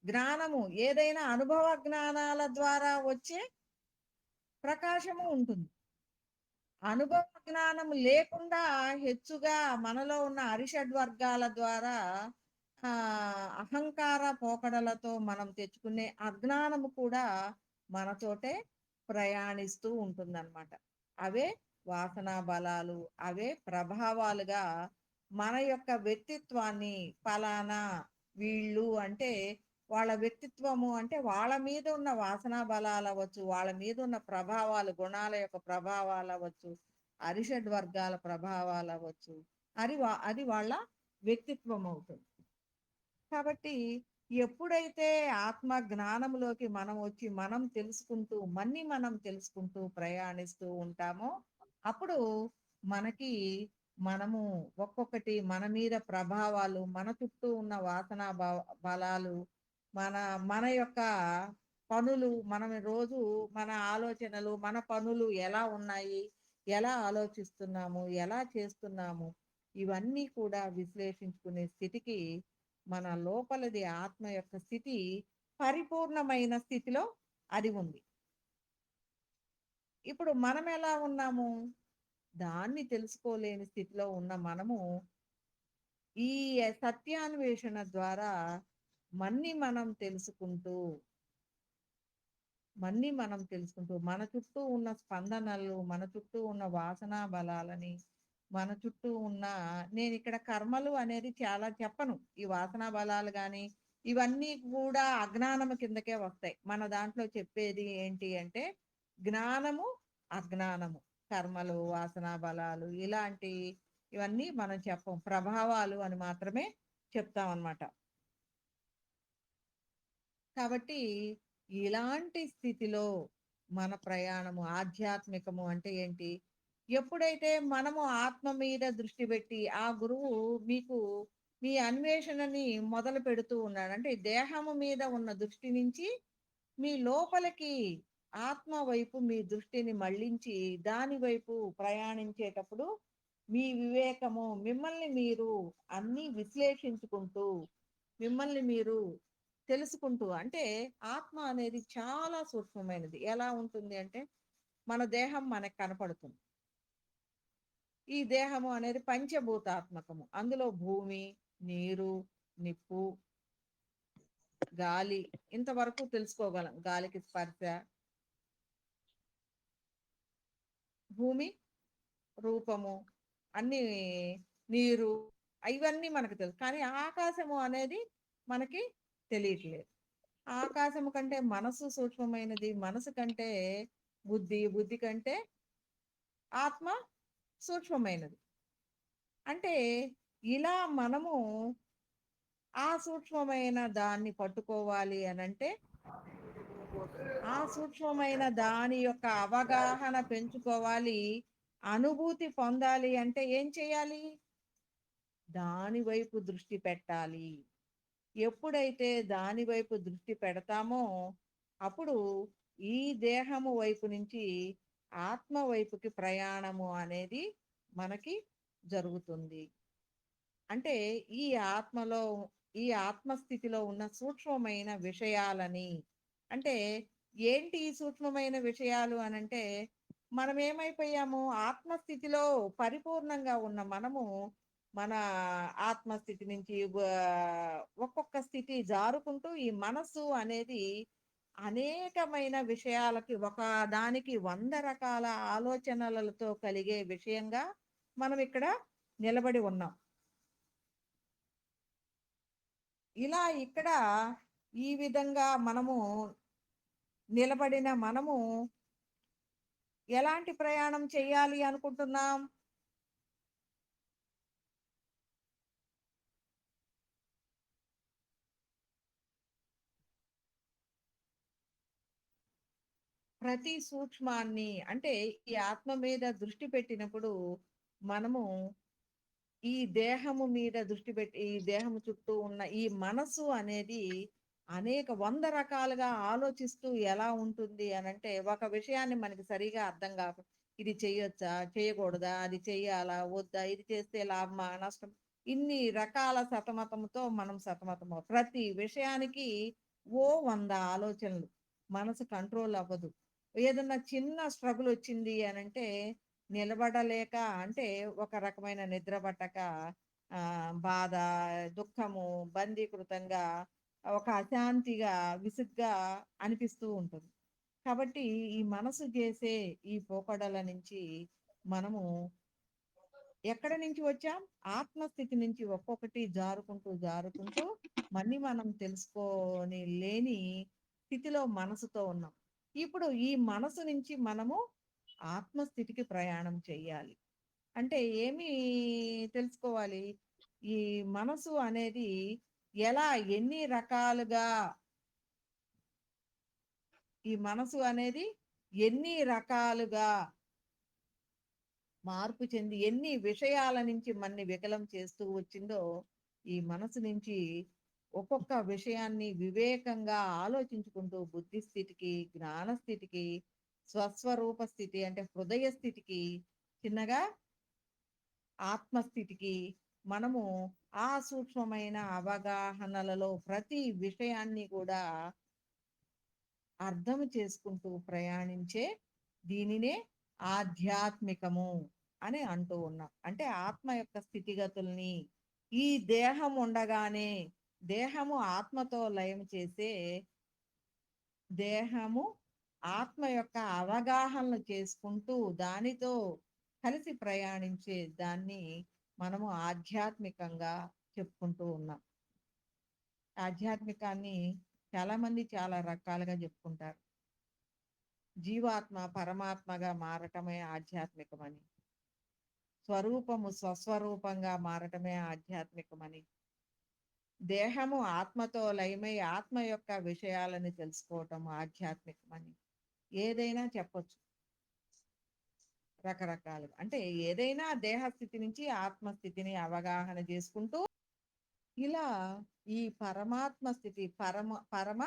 S1: జ్ఞానము ఏదైనా అనుభవ జ్ఞానాల ద్వారా వచ్చే ప్రకాశము ఉంటుంది. అనుభవ జ్ఞానం లేకుండా హెచ్చుగా మనలో ఉన్న అరిషడ్ వర్గాల ద్వారా అహంకార పోకడలతో మనం తెచ్చుకునే అజ్ఞానము కూడా మనతోటే ప్రయాణిస్తూ ఉంటుందన్నమాట. అవే వాసనా బలాలు, అవే ప్రభావాలుగా మన యొక్క వ్యక్తిత్వాన్ని, ఫలానా వీళ్ళు అంటే వాళ్ళ వ్యక్తిత్వము అంటే వాళ్ళ మీద ఉన్న వాసనా బలాలు అవ్వచ్చు, వాళ్ళ మీద ఉన్న ప్రభావాలు, గుణాల యొక్క ప్రభావాలు అవ్వచ్చు, అరిషడ్ వర్గాల ప్రభావాలు అవ్వచ్చు. అది వాళ్ళ వ్యక్తిత్వం అవుతుంది. కాబట్టి ఎప్పుడైతే ఆత్మ జ్ఞానంలోకి మనం వచ్చి మనం తెలుసుకుంటూ మనం తెలుసుకుంటూ ప్రయాణిస్తూ ఉంటామో అప్పుడు మనకి మనము ఒక్కొక్కటి మన మీద ప్రభావాలు, మన చుట్టూ ఉన్న వాసనా బలాలు, మన మన యొక్క పనులు, మనం రోజు మన ఆలోచనలు, మన పనులు ఎలా ఉన్నాయి, ఎలా ఆలోచిస్తున్నాము, ఎలా చేస్తున్నాము, ఇవన్నీ కూడా విశ్లేషించుకునే స్థితికి మన లోపలిది ఆత్మ యొక్క స్థితి పరిపూర్ణమైన స్థితిలో అది ఉంది. ఇప్పుడు మనం ఎలా ఉన్నాము? దాన్ని తెలుసుకోలేని స్థితిలో ఉన్న మనము ఈ సత్యాన్వేషణ ద్వారా మనం తెలుసుకుంటూ మన చుట్టూ ఉన్న స్పందనలు, మన చుట్టూ ఉన్న వాసనా బలాలని, మన చుట్టూ ఉన్న, నేను ఇక్కడ కర్మలు అనేది చాలా చెప్పను. ఈ వాసనా బలాలు కానీ ఇవన్నీ కూడా అజ్ఞానము కిందకే వస్తాయి. మన దాంట్లో చెప్పేది ఏంటి అంటే జ్ఞానము, అజ్ఞానము. కర్మలు, వాసనా బలాలు ఇలాంటి ఇవన్నీ మనం చెప్పం. ప్రభావాలు అని మాత్రమే చెప్తామనమాట. కాబట్టి ఇలాంటి స్థితిలో మన ప్రయాణము ఆధ్యాత్మికము అంటే ఏంటి? ఎప్పుడైతే మనము ఆత్మ మీద దృష్టి పెట్టి, ఆ గురువు మీకు మీ అన్వేషణని మొదలు పెడుతూ ఉన్నాడు. అంటే దేహము మీద ఉన్న దృష్టి నుంచి మీ లోపలికి ఆత్మ వైపు మీ దృష్టిని మళ్ళించి, దాని వైపు ప్రయాణించేటప్పుడు మీ వివేకము మిమ్మల్ని మీరు అన్నీ విశ్లేషించుకుంటూ, మిమ్మల్ని మీరు తెలుసుకుంటూ అంటే ఆత్మ అనేది చాలా సూక్ష్మమైనది. ఎలా ఉంటుంది అంటే, మన దేహం మనకు కనపడుతుంది. ఈ దేహము అనేది పంచభూతాత్మకము. అందులో భూమి, నీరు, నిప్పు, గాలి ఇంతవరకు తెలుసుకోగలం. గాలికి స్పర్శ, భూమి రూపము, అన్నీ నీరు ఇవన్నీ మనకు తెలుసు. కానీ ఆకాశము అనేది మనకి తెలియట్లేదు. ఆకాశము కంటే మనసు సూక్ష్మమైనది. మనసు కంటే బుద్ధి, బుద్ధి కంటే ఆత్మ సూక్ష్మమైనది. అంటే ఇలా మనము ఆ సూక్ష్మమైన దాన్ని పట్టుకోవాలి అనంటే, ఆ సూక్ష్మమైన దాని యొక్క అవగాహన పెంచుకోవాలి. అనుభూతి పొందాలి అంటే ఏం చేయాలి? దాని వైపు దృష్టి పెట్టాలి. ఎప్పుడైతే దాని వైపు దృష్టి పెడతామో, అప్పుడు ఈ దేహము వైపు నుంచి ఆత్మ వైపుకి ప్రయాణము అనేది మనకి జరుగుతుంది. అంటే ఈ ఆత్మలో ఈ ఆత్మస్థితిలో ఉన్న సూక్ష్మమైన విషయాలని అంటే ఏంటి ఈ సూక్ష్మమైన విషయాలు అనంటే మనం ఏమైపోయాము ఆత్మస్థితిలో పరిపూర్ణంగా ఉన్న మనము మన ఆత్మస్థితి నుంచి ఒక్కొక్క స్థితి జారుకుంటూ ఈ మనస్సు అనేది అనేకమైన విషయాలకి ఒక దానికి 100 రకాల ఆలోచనలతో కలిగే విషయంగా మనం ఇక్కడ నిలబడి ఉన్నాం. ఇలా ఇక్కడ ఈ విధంగా మనము నిలబడిన మనము ఎలాంటి ప్రయాణం చేయాలి అనుకుంటున్నాం? ప్రతి సూక్ష్మాన్ని అంటే ఈ ఆత్మ మీద దృష్టి పెట్టినప్పుడు మనము ఈ దేహము మీద దృష్టి పెట్టి ఈ దేహము చుట్టూ ఉన్న ఈ మనసు అనేది అనేక 100 రకాలుగా ఆలోచిస్తూ ఎలా ఉంటుంది అనంటే ఒక విషయాన్ని మనకి సరిగా అర్థం కాక ఇది చెయ్యొచ్చా చేయకూడదా అది చెయ్యాలా వద్దా ఇది చేస్తే లాభమా నష్టం ఇన్ని రకాల సతమతంతో మనం సతమతం ప్రతి విషయానికి ఓ 100 ఆలోచనలు మనసు కంట్రోల్ అవ్వదు. ఏదన్నా చిన్న స్ట్రగుల్ వచ్చింది అనంటే నిలబడలేక అంటే ఒక రకమైన నిద్ర పట్టక బాధ, దుఃఖము, బందీకృతంగా ఒక అశాంతిగా, విసుగ్గా అనిపిస్తూ ఉంటుంది. కాబట్టి ఈ మనసు చేసే ఈ పోకడల నుంచి మనము ఎక్కడి నుంచి వచ్చాం? ఆత్మస్థితి నుంచి ఒక్కొక్కటి జారుకుంటూ, జారుకుంటూ మళ్ళీ మనం తెలుసుకోని లేని స్థితిలో మనసుతో ఉన్నాం. ఇప్పుడు ఈ మనసు నుంచి మనము ఆత్మస్థితికి ప్రయాణం చెయ్యాలి. అంటే ఏమి తెలుసుకోవాలి? ఈ మనసు అనేది ఎలా, ఎన్ని రకాలుగా ఈ మనసు అనేది ఎన్ని రకాలుగా మార్పు చెంది ఎన్ని విషయాల నుంచి మన్ని వికలం చేస్తూ వచ్చిందో ఈ మనసు నుంచి ఒక్కొక్క విషయాన్ని వివేకంగా ఆలోచించుకుంటూ బుద్ధి స్థితికి జ్ఞాన స్థితికి స్వస్వరూప స్థితి అంటే హృదయ స్థితికి చిన్నగా ఆత్మస్థితికి మనము ఆ సూక్ష్మమైన అవగాహనలలో ప్రతి విషయాన్ని కూడా అర్థం చేసుకుంటూ ప్రయాణించే దీనినే ఆధ్యాత్మికము అని అంటూ ఉన్నాం. అంటే ఆత్మ యొక్క స్థితిగతుల్ని ఈ దేహం ఉండగానే దేహము ఆత్మతో లయం చేసే దేహము ఆత్మ యొక్క అవగాహనలు చేసుకుంటూ దానితో కలిసి ప్రయాణించే దాన్ని మనము ఆధ్యాత్మికంగా చెప్పుకుంటూ ఉన్నాం. ఆధ్యాత్మికాన్ని చాలా మంది చాలా రకాలుగా చెప్పుకుంటారు. జీవాత్మ పరమాత్మగా మారటమే ఆధ్యాత్మికమని, స్వరూపము స్వస్వరూపంగా మారటమే ఆధ్యాత్మికమని, దేహము ఆత్మతో లయమై ఆత్మ యొక్క విషయాలను తెలుసుకోవటం ఆధ్యాత్మికమని ఏదైనా చెప్పొచ్చు రకరకాలుగా. అంటే ఏదైనా దేహస్థితి నుంచి ఆత్మస్థితిని అవగాహన చేసుకుంటూ ఇలా ఈ పరమాత్మ స్థితి పరమ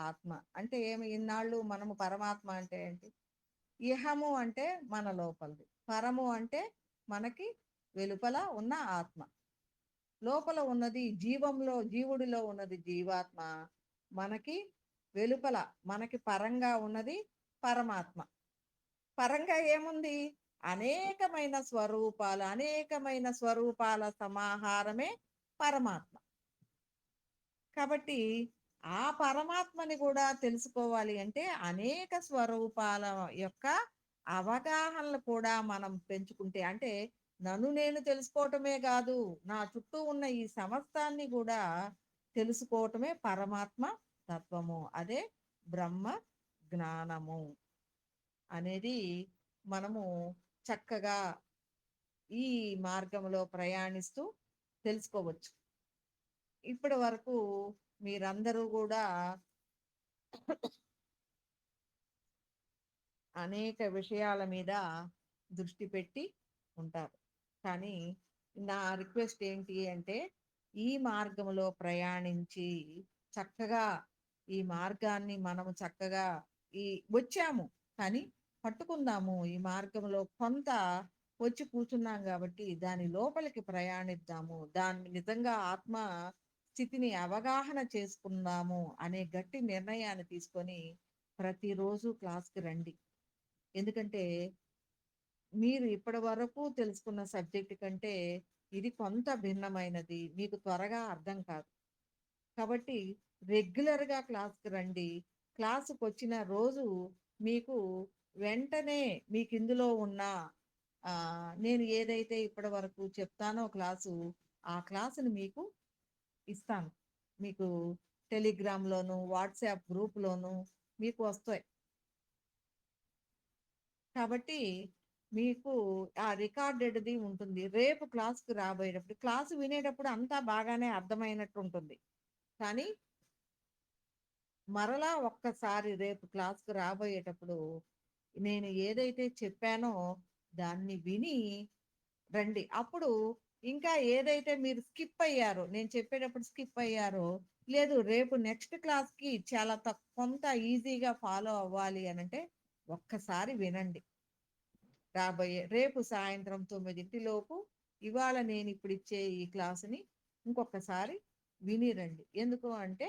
S1: ఆత్మ అంటే ఏమి, ఇన్నాళ్ళు మనము పరమాత్మ అంటే ఏంటి, ఇహము అంటే మన లోపలిది, పరము అంటే మనకి వెలుపల ఉన్న ఆత్మ, లోపల ఉన్నది జీవంలో జీవుడిలో ఉన్నది జీవాత్మ, మనకి వెలుపల మనకి పరంగా ఉన్నది పరమాత్మ. పరంగా ఏముంది, అనేకమైన స్వరూపాల సమాహారమే పరమాత్మ. కాబట్టి ఆ పరమాత్మని కూడా తెలుసుకోవాలి అంటే అనేక స్వరూపాల యొక్క అవగాహనలు కూడా మనం పెంచుకుంటే, అంటే నన్ను నేను తెలుసుకోవటమే కాదు, నా చుట్టూ ఉన్న ఈ సమస్తాన్ని కూడా తెలుసుకోవటమే పరమాత్మ తత్వము, అదే బ్రహ్మ జ్ఞానము అనేది మనము చక్కగా ఈ మార్గంలో ప్రయాణిస్తూ తెలుసుకోవచ్చు. ఇప్పటి వరకు మీరందరూ కూడా అనేక విషయాల మీద దృష్టి పెట్టి ఉంటారు. కానీ నా రిక్వెస్ట్ ఏంటి అంటే, ఈ మార్గంలో ప్రయాణించి చక్కగా ఈ మార్గాన్ని మనము చక్కగా ఈ వచ్చాము, కానీ పట్టుకుందాము. ఈ మార్గంలో కొంత వచ్చి కూర్చున్నాం కాబట్టి దాని లోపలికి ప్రయాణిద్దాము, దాన్ని నిజంగా ఆత్మ స్థితిని అవగాహన చేసుకుందాము అనే గట్టి నిర్ణయాన్ని తీసుకొని ప్రతిరోజు క్లాస్కి రండి. ఎందుకంటే మీరు ఇప్పటి వరకు తెలుసుకున్న సబ్జెక్ట్ కంటే ఇది కొంత భిన్నమైనది, మీకు త్వరగా అర్థం కాదు. కాబట్టి రెగ్యులర్గా క్లాస్కి రండి. క్లాసుకు వచ్చిన రోజు మీకు వెంటనే మీకు ఇందులో ఉన్న నేను ఏదైతే ఇప్పటి వరకు చెప్తానో క్లాసు, ఆ క్లాసుని మీకు ఇస్తాను. మీకు టెలిగ్రామ్లోను వాట్సాప్ గ్రూప్లోను మీకు వస్తాయి. కాబట్టి మీకు ఆ రికార్డెడ్ది ఉంటుంది. రేపు క్లాస్కి రాబోయేటప్పుడు క్లాసు వినేటప్పుడు అంతా బాగానే అర్థమైనట్టు ఉంటుంది, కానీ మరలా ఒక్కసారి రేపు క్లాస్కి రాబోయేటప్పుడు నేను ఏదైతే చెప్పానో దాన్ని విని రండి. అప్పుడు ఇంకా ఏదైతే మీరు స్కిప్ అయ్యారో, నేను చెప్పేటప్పుడు స్కిప్ అయ్యారో, లేదు రేపు నెక్స్ట్ క్లాస్కి చాలా కొంత ఈజీగా ఫాలో అవ్వాలి అని అంటే ఒక్కసారి వినండి. రేపు సాయంత్రం 9 లోపు ఇవాళ నేను ఇప్పుడు ఇచ్చే ఈ క్లాసుని ఇంకొకసారి వినిరండి. ఎందుకు అంటే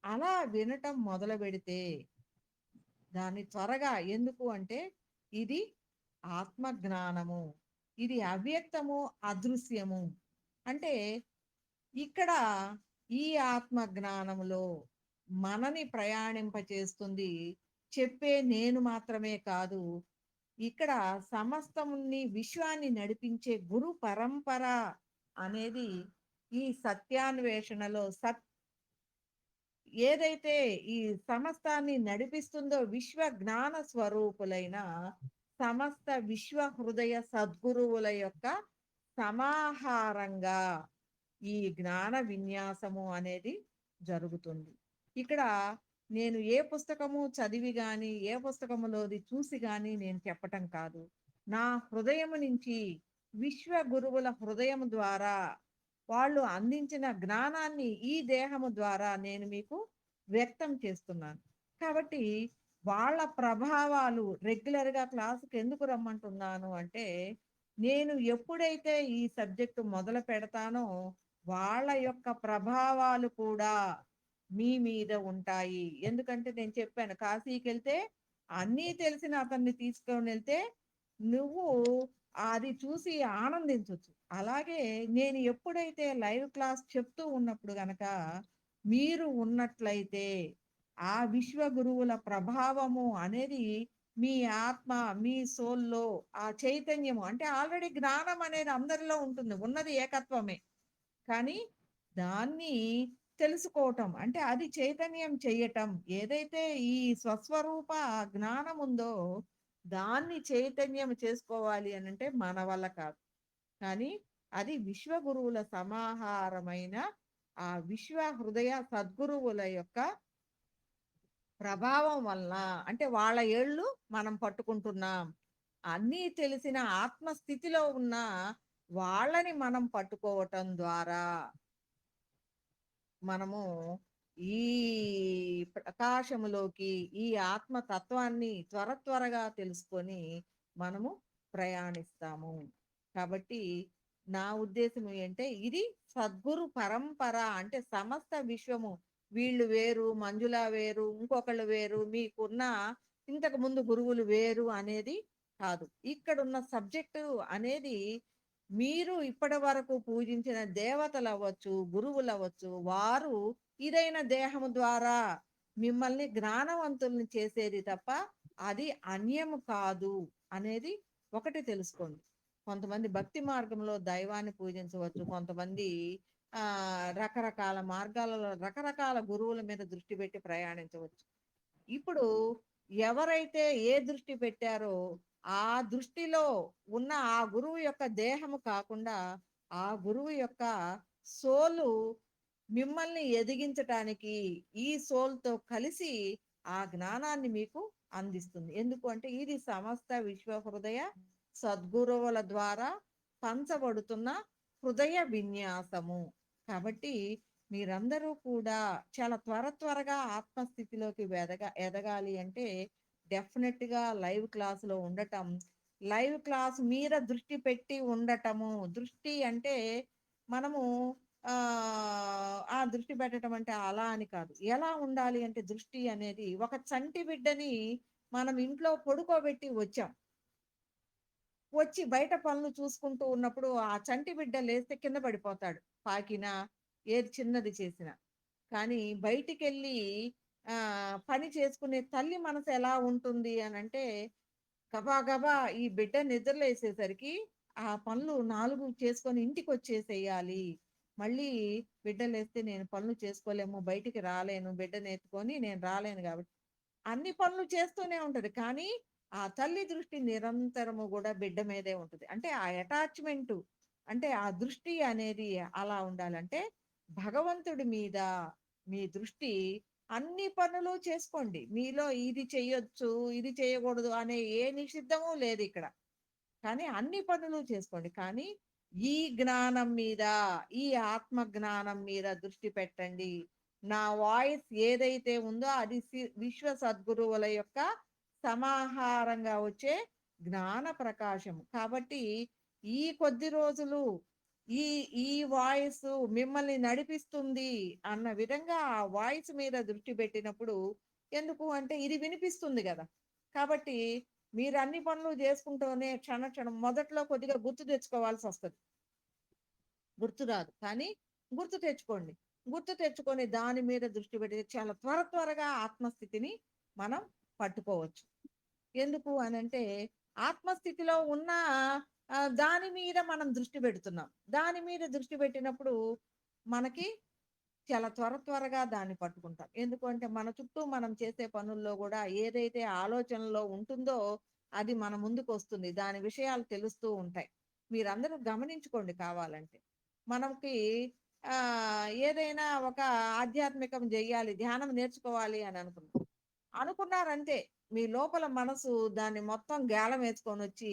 S1: అలా వినటం మొదలు పెడితే దాన్ని త్వరగా, ఎందుకు అంటే ఇది ఆత్మ జ్ఞానము, ఇది అవ్యక్తము అదృశ్యము. అంటే ఇక్కడ ఈ ఆత్మ జ్ఞానములో మనని ప్రయాణింపచేస్తుంది చెప్పే నేను మాత్రమే కాదు, ఇక్కడ సమస్తముని విశ్వాన్ని నడిపించే గురు పరంపర అనేది ఈ సత్యాన్వేషణలో ఏదైతే ఈ సమస్తాన్ని నడిపిస్తుందో విశ్వ జ్ఞాన స్వరూపులైన సమస్త విశ్వ హృదయ సద్గురువుల యొక్క సమాహారంగా ఈ జ్ఞాన విన్యాసము అనేది జరుగుతుంది. ఇక్కడ నేను ఏ పుస్తకము చదివి కానీ ఏ పుస్తకములోది చూసి కానీ నేను చెప్పటం కాదు, నా హృదయం నుంచి విశ్వ గురువుల హృదయం ద్వారా వాళ్ళు అందించిన జ్ఞానాన్ని ఈ దేహము ద్వారా నేను మీకు వ్యక్తం చేస్తున్నాను. కాబట్టి వాళ్ళ ప్రభావాలు రెగ్యులర్గా క్లాసుకి ఎందుకు రమ్మంటున్నాను అంటే, నేను ఎప్పుడైతే ఈ సబ్జెక్టు మొదలు పెడతానో వాళ్ళ యొక్క ప్రభావాలు కూడా మీ మీద ఉంటాయి. ఎందుకంటే నేను చెప్పాను, కాశీకి వెళ్తే అన్నీ తెలిసిన అతన్ని తీసుకొని వెళ్తే నువ్వు అది చూసి ఆనందించవచ్చు. అలాగే నేను ఎప్పుడైతే లైవ్ క్లాస్ చెప్తూ ఉన్నప్పుడు గనక మీరు ఉన్నట్లయితే ఆ విశ్వ గురువుల ప్రభావము అనేది మీ ఆత్మ మీ సోల్లో ఆ చైతన్యము, అంటే ఆల్రెడీ జ్ఞానం అనేది అందరిలో ఉంటుంది, ఉన్నది ఏకత్వమే, కానీ దాన్ని తెలుసుకోవటం. అంటే అది చైతన్యం చెయ్యటం. ఏదైతే ఈ స్వస్వరూప జ్ఞానం ఉందో, దాన్ని చైతన్యం చేసుకోవాలి అనంటే మన వల్ల కాదు. కానీ అది విశ్వగురువుల సమాహారమైన ఆ విశ్వ హృదయ సద్గురువుల యొక్క ప్రభావం వలన, అంటే వాళ్ళ ఏళ్ళు మనం పట్టుకుంటున్నాం. అన్నీ తెలిసిన ఆత్మస్థితిలో ఉన్న వాళ్ళని మనం పట్టుకోవటం ద్వారా మనము ఈ ప్రకాశములోకి, ఈ ఆత్మతత్వాన్ని త్వరగా తెలుసుకొని మనము ప్రయాణిస్తాము. కాబట్టి నా ఉద్దేశం ఏంటంటే ఇది సద్గురు పరంపర. అంటే సమస్త విశ్వము, వీళ్ళు వేరు, మంజుల వేరు, ఇంకొకళ్ళు వేరు, మీకున్న ఇంతకు ముందు గురువులు వేరు అనేది కాదు. ఇక్కడున్న సబ్జెక్టు అనేది మీరు ఇప్పటి వరకు పూజించిన దేవతలవ్వచ్చు, గురువులవ్వచ్చు, వారు ఇదైన దేహము ద్వారా మిమ్మల్ని జ్ఞానవంతుల్ని చేసేది తప్ప అది అన్యము కాదు అనేది ఒకటి తెలుసుకోండి. కొంతమంది భక్తి మార్గంలో దైవాన్ని పూజించవచ్చు. కొంతమంది రకరకాల మార్గాలలో రకరకాల గురువుల మీద దృష్టి పెట్టి ప్రయాణించవచ్చు. ఇప్పుడు ఎవరైతే ఏ దృష్టి పెట్టారో ఆ దృష్టిలో ఉన్న ఆ గురువు యొక్క దేహము కాకుండా ఆ గురువు యొక్క సోలు మిమ్మల్ని ఎదిగించటానికి ఈ సోల్తో కలిసి ఆ జ్ఞానాన్ని మీకు అందిస్తుంది. ఎందుకు అంటే ఇది సమస్త విశ్వ హృదయ సద్గురువుల ద్వారా పంచబడుతున్న హృదయ విన్యాసము. కాబట్టి మీరందరూ కూడా చాలా త్వరగా ఆత్మస్థితిలోకి ఎదగాలి అంటే డెఫినెట్గా లైవ్ క్లాసులో ఉండటం, లైవ్ క్లాస్ మీద దృష్టి పెట్టి ఉండటము. దృష్టి అంటే మనము ఆ దృష్టి పెట్టడం అంటే అలా అని కాదు. ఎలా ఉండాలి అంటే దృష్టి అనేది ఒక చంటి బిడ్డని మనం ఇంట్లో పడుకోబెట్టి వచ్చాం. వచ్చి బయట పనులు చూసుకుంటూ ఉన్నప్పుడు ఆ చంటి బిడ్డ లేస్తే కింద పడిపోతాడు. పాకినా, ఏది చిన్నది చేసినా. కానీ బయటికెళ్ళి పని చేసుకునే తల్లి మనసు ఎలా ఉంటుంది అనంటే, గబా ఈ బిడ్డ నిద్రలేసేసరికి ఆ పనులు 4 చేసుకొని ఇంటికొచ్చేసేయాలి. మళ్ళీ బిడ్డ లేస్తే నేను పనులు చేసుకోలేము, బయటికి రాలేను, బిడ్డనెత్తుకొని నేను రాలేను గాబట్టి అన్ని పనులు చేస్తూనే ఉంటది. కానీ ఆ తల్లి దృష్టి నిరంతరము గూడా బిడ్డ మీదే ఉంటది. అంటే ఆ అటాచ్‌మెంటు, అంటే ఆ దృష్టి అనేది అలా ఉండాలంటే భగవంతుడి మీద మీ దృష్టి అన్ని పనులు చేసుకోండి. మీలో ఇది చెయ్యొచ్చు, ఇది చేయకూడదు అనే ఏ నిషిద్ధము లేదిక్కడ. కానీ అన్ని పనులు చేసుకోండి. కానీ ఈ జ్ఞానం మీద, ఈ ఆత్మ జ్ఞానం మీద దృష్టి పెట్టండి. నా వాయిస్ ఏదైతే ఉందో అది విశ్వ సద్గురువుల యొక్క సమాహారంగా వచ్చే జ్ఞాన ప్రకాశము. కాబట్టి ఈ కొద్ది రోజులు ఈ ఈ వాయిస్ మిమ్మల్ని నడిపిస్తుంది అన్న విధంగా ఆ వాయిస్ మీద దృష్టి పెట్టినప్పుడు, ఎందుకు అంటే ఇది వినిపిస్తుంది గదా! కాబట్టి మీరు అన్ని పనులు చేసుకుంటూనే క్షణం మొదట్లో కొద్దిగా గుర్తు తెచ్చుకోవాల్సొస్తది. గుర్తు రాదు. కానీ గుర్తు తెచ్చుకోండి. గుర్తు తెచ్చుకొని దాని మీద దృష్టి పెడితే చాలా త్వరగా ఆత్మస్థితిని మనం పట్టుకోవచ్చు. ఎందుకు అనంటే ఆత్మస్థితిలో ఉన్న దాని మీద మనం దృష్టి పెడుతున్నాం. దాని మీద దృష్టి పెట్టినప్పుడు మనకి చాలా త్వరగా దాన్ని పట్టుకుంటాం. ఎందుకు అంటే మన చుట్టూ మనం చేసే పనుల్లో గూడా ఏదైతే ఆలోచనలో ఉంటుందో అది మన ముందుకొస్తుంది. దాని విషయాలు తెలుస్తూ ఉంటాయి. మీరందరూ గమనించుకోండి కావాలంటే. మనకి ఏదైనా ఒక ఆధ్యాత్మికం జెయ్యాలి, ధ్యానం నేర్చుకోవాలి అని అనుకున్నాం. అనుకున్నారంతే. మీ లోపల మనసు దాన్ని మొత్తం గేలమేసుకొనొచ్చి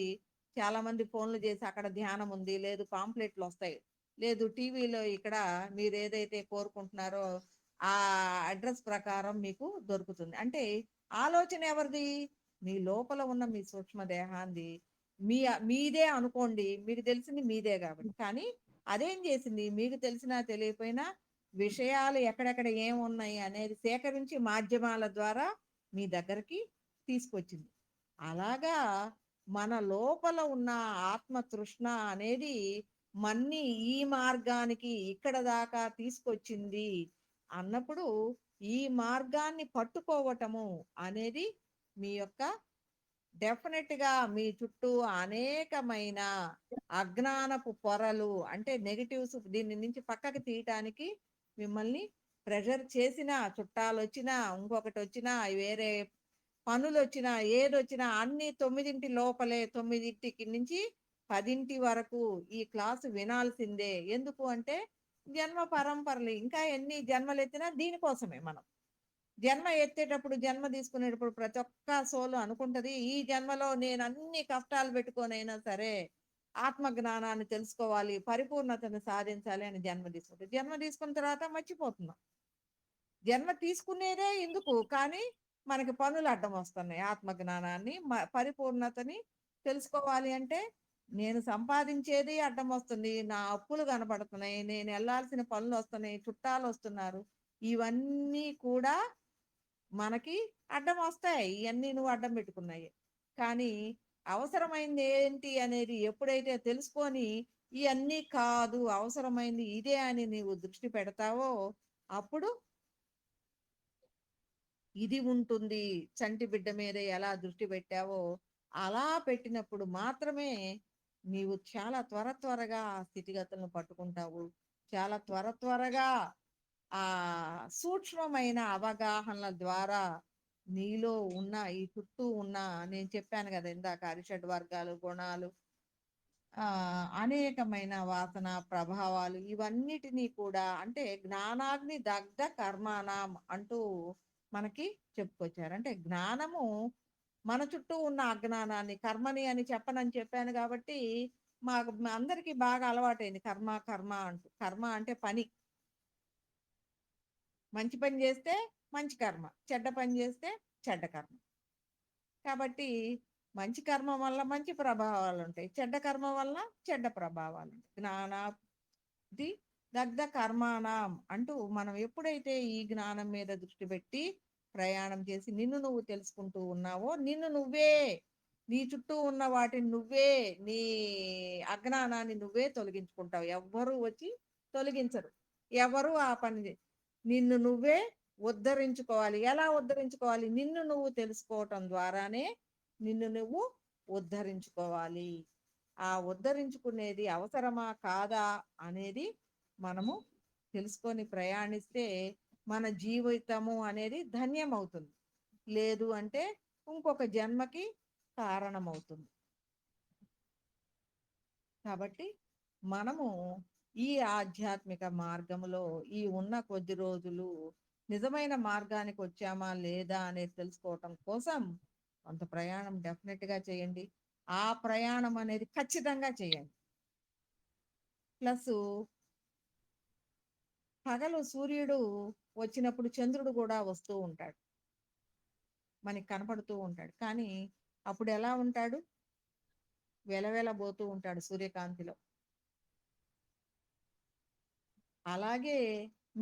S1: చాలామంది ఫోన్‌లు జేసి అక్కడ ధ్యానం ఉంది, లేదు పాంప్లెట్‌లొస్తాయి, లేదు టీవీలో ఇక్కడ మీరేదైతే కోరుకుంటున్నారో ఆ అడ్రెస్ ప్రకారం మీకు దొరుకుతుంది. అంటే ఆలోచన ఎవరిది? మీ లోపల ఉన్న మీ సూక్ష్మ దేహానిది. మీదే అనుకోండి. మీకు తెలిసింది మీదే గాబట్టి. కానీ అదేం జేసింది? మీకు తెలిసినా తెలియకపోయినా విషయాలు ఎక్కడెక్కడ ఏమున్నాయి అనేది సేకరించి మాధ్యమాల ద్వారా మీ దగ్గరికి తీసుకొచ్చింది. అలాగా మన లోపల ఉన్న ఆత్మ తృష్ణ అనేది మన్ని ఈ మార్గానికి ఇక్కడ దాకా తీసుకొచ్చింది అన్నప్పుడు ఈ మార్గాన్ని పట్టుకోవటము అనేది మీ యొక్క డెఫినెట్‌గా మీ చుట్టూ అనేకమైన అజ్ఞానపు పొరలు, అంటే నెగెటివ్స్ దీని నుంచి పక్కకి తీయటానికి మిమ్మల్ని ప్రెషర్ చేసినా, చుట్టాలొచ్చినా, ఇంకొకటొచ్చినా, వేరే పనులొచ్చినా, ఏదొచ్చినా అన్నీ 9 లోపలే 9 నుంచి 10 వరకు ఈ క్లాసు వినాల్సిందే. ఎందుకు అంటే జన్మ పరంపరలు ఇంకా ఎన్ని జన్మలెత్తినా దీనికోసమే మనం. జన్మ ఎత్తేటప్పుడు, జన్మ తీసుకునేటప్పుడు ప్రతి ఒక్క సోలు అనుకుంటది, ఈ జన్మలో నేనన్ని కష్టాలు పెట్టుకొనైనా సరే, ఆత్మ జ్ఞానాన్ని తెలుసుకోవాలి, పరిపూర్ణతను సాధించాలి అని జన్మ తీసుకుంటది. జన్మ తీసుకున్న తర్వాత మర్చిపోతున్నాం. జన్మ తీసుకునేదే ఇందుకు, కానీ మనకి పనులు అడ్డం వస్తున్నాయి. ఆత్మ జ్ఞానాన్ని, పరిపూర్ణతని తెలుసుకోవాలి అంటే, నేను సంపాదించేది అడ్డం వస్తుంది. నా అప్పులు కనపడుతున్నాయి. నేను ఎళ్ళాల్సిన పనులొస్తున్నాయి. చుట్టాలొస్తున్నారు. ఇవన్నీ కూడా మనకి అడ్డమొస్తాయి. ఇయన్నీ నువ్వు అడ్డం పెట్టుకున్నాయి. కానీ అవసరమైంది ఏంటి అనేది ఎప్పుడైతే తెలుసుకొని, ఇయన్నీ కాదు అవసరమైంది ఇదే అని నీవు దృష్టి పెడతావో, అప్పుడు ఇది ఉంటుంది. చంటి బిడ్డ మీద ఎలా దృష్టి పెట్టావో, అలా పెట్టినప్పుడు మాత్రమే నీవు చాలా త్వరగా ఆ స్థితిగతులను పట్టుకుంటావు. చాలా త్వరగా సూక్ష్మమైన అవగాహనల ద్వారా నీలో ఉన్న ఈ చుట్టూ ఉన్న నేను చెప్పాను గదా! ఇందాక అరిషడ్ వర్గాలు, గుణాలు, అనేకమైన వాసన ప్రభావాలు ఇవన్నిటినీ కూడా అంటే జ్ఞానాగ్ని దగ్ధ కర్మాణం అంటూ మనకి చెప్పుకొచ్చారు. అంటే జ్ఞానము మన చుట్టూ ఉన్న అజ్ఞానాన్ని కర్మని అని చెప్పనని చెప్పాను కాబట్టి మాకు మా అందరికీ బాగా అలవాటైంది కర్మ కర్మ అంటూ. కర్మ అంటే పని. మంచి పని చేస్తే మంచి కర్మ. చెడ్డ పని చేస్తే చెడ్డ కర్మ. కాబట్టి మంచి కర్మ వల్ల మంచి ప్రభావాలుంటాయి. చెడ్డ కర్మ వల్ల చెడ్డ ప్రభావాలుంటాయి. జ్ఞానాది దగ్ధ కర్మాణం అంటూ మనం ఎప్పుడైతే ఈ జ్ఞానం మీద దృష్టి పెట్టి ప్రయాణం చేసి నిన్ను నువ్వు తెలుసుకుంటూ ఉన్నావో, నిన్ను నువ్వే, నీ చుట్టూ ఉన్న వాటిని నువ్వే, నీ అజ్ఞానాన్ని నువ్వే తొలగించుకుంటావు. ఎవ్వరూ వచ్చి తొలగించరు. ఎవరు ఆ పని నిన్ను నువ్వే ఉద్ధరించుకోవాలి. ఎలా ఉద్ధరించుకోవాలి? నిన్ను నువ్వు తెలుసుకోవటం ద్వారానే నిన్ను నువ్వు ఉద్ధరించుకోవాలి. ఆ ఉద్ధరించుకునేది అవసరమా? కాదా? అనేది మనము తెలుసుకొని ప్రయాణిస్తే మన జీవితము అనేది ధన్యమవుతుంది. లేదు అంటే ఇంకొక జన్మకి కారణమవుతుంది. కాబట్టి మనము ఈ ఆధ్యాత్మిక మార్గంలో ఈ ఉన్న కొద్ది రోజులు నిజమైన మార్గానికి వచ్చామా లేదా అనేది తెలుసుకోవటం కోసం కొంత ప్రయాణం డెఫినెట్గా చేయండి. ఆ ప్రయాణం అనేది ఖచ్చితంగా చేయండి. ప్లస్ పగలు సూర్యుడు వచ్చినప్పుడు చంద్రుడు కూడా వస్తూ ఉంటాడు. మనకి కనపడుతూ ఉంటాడు. కానీ అప్పుడు ఎలా ఉంటాడు? వెలవెలబోతూ ఉంటాడు సూర్యకాంతిలో. అలాగే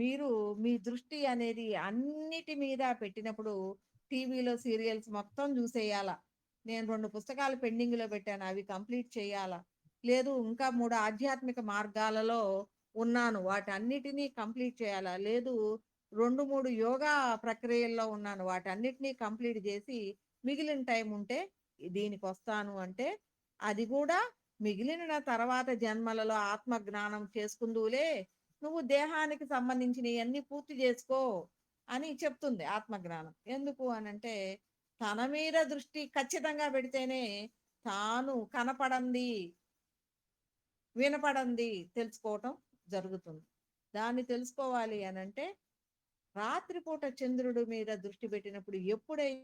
S1: మీరు మీ దృష్టి అనేది అన్నిటి మీద పెట్టినప్పుడు టీవీలో సీరియల్స్ మొత్తం చూసేయాలా. నేను 2 పుస్తకాలు పెండింగ్‌లో పెట్టాను. అవి కంప్లీట్ చేయాలా. లేదు ఇంకా 3 ఆధ్యాత్మిక మార్గాలలో ఉన్నాను. వాటన్నిటిని కంప్లీట్ చేయాలా. లేదు 2, 3 యోగా ప్రక్రియల్లో ఉన్నాను. వాటన్నిటిని కంప్లీట్ చేసి మిగిలిన టైం ఉంటే దీనికొస్తాను అంటే అది కూడా మిగిలిన తర్వాత జన్మలలో ఆత్మ జ్ఞానం చేసుకుందువులే. నువ్వు దేహానికి సంబంధించినయన్నీ పూర్తి చేసుకో అని చెప్తుంది ఆత్మజ్ఞానం. ఎందుకు అనంటే తన మీద దృష్టి ఖచ్చితంగా పెడితేనే తాను కనపడంది, వినపడంది తెలుసుకోవటం జరుగుతుంది. దాన్ని తెలుసుకోవాలి అనంటే రాత్రిపూట చంద్రుడి మీద దృష్టి పెట్టినప్పుడు ఎప్పుడైతే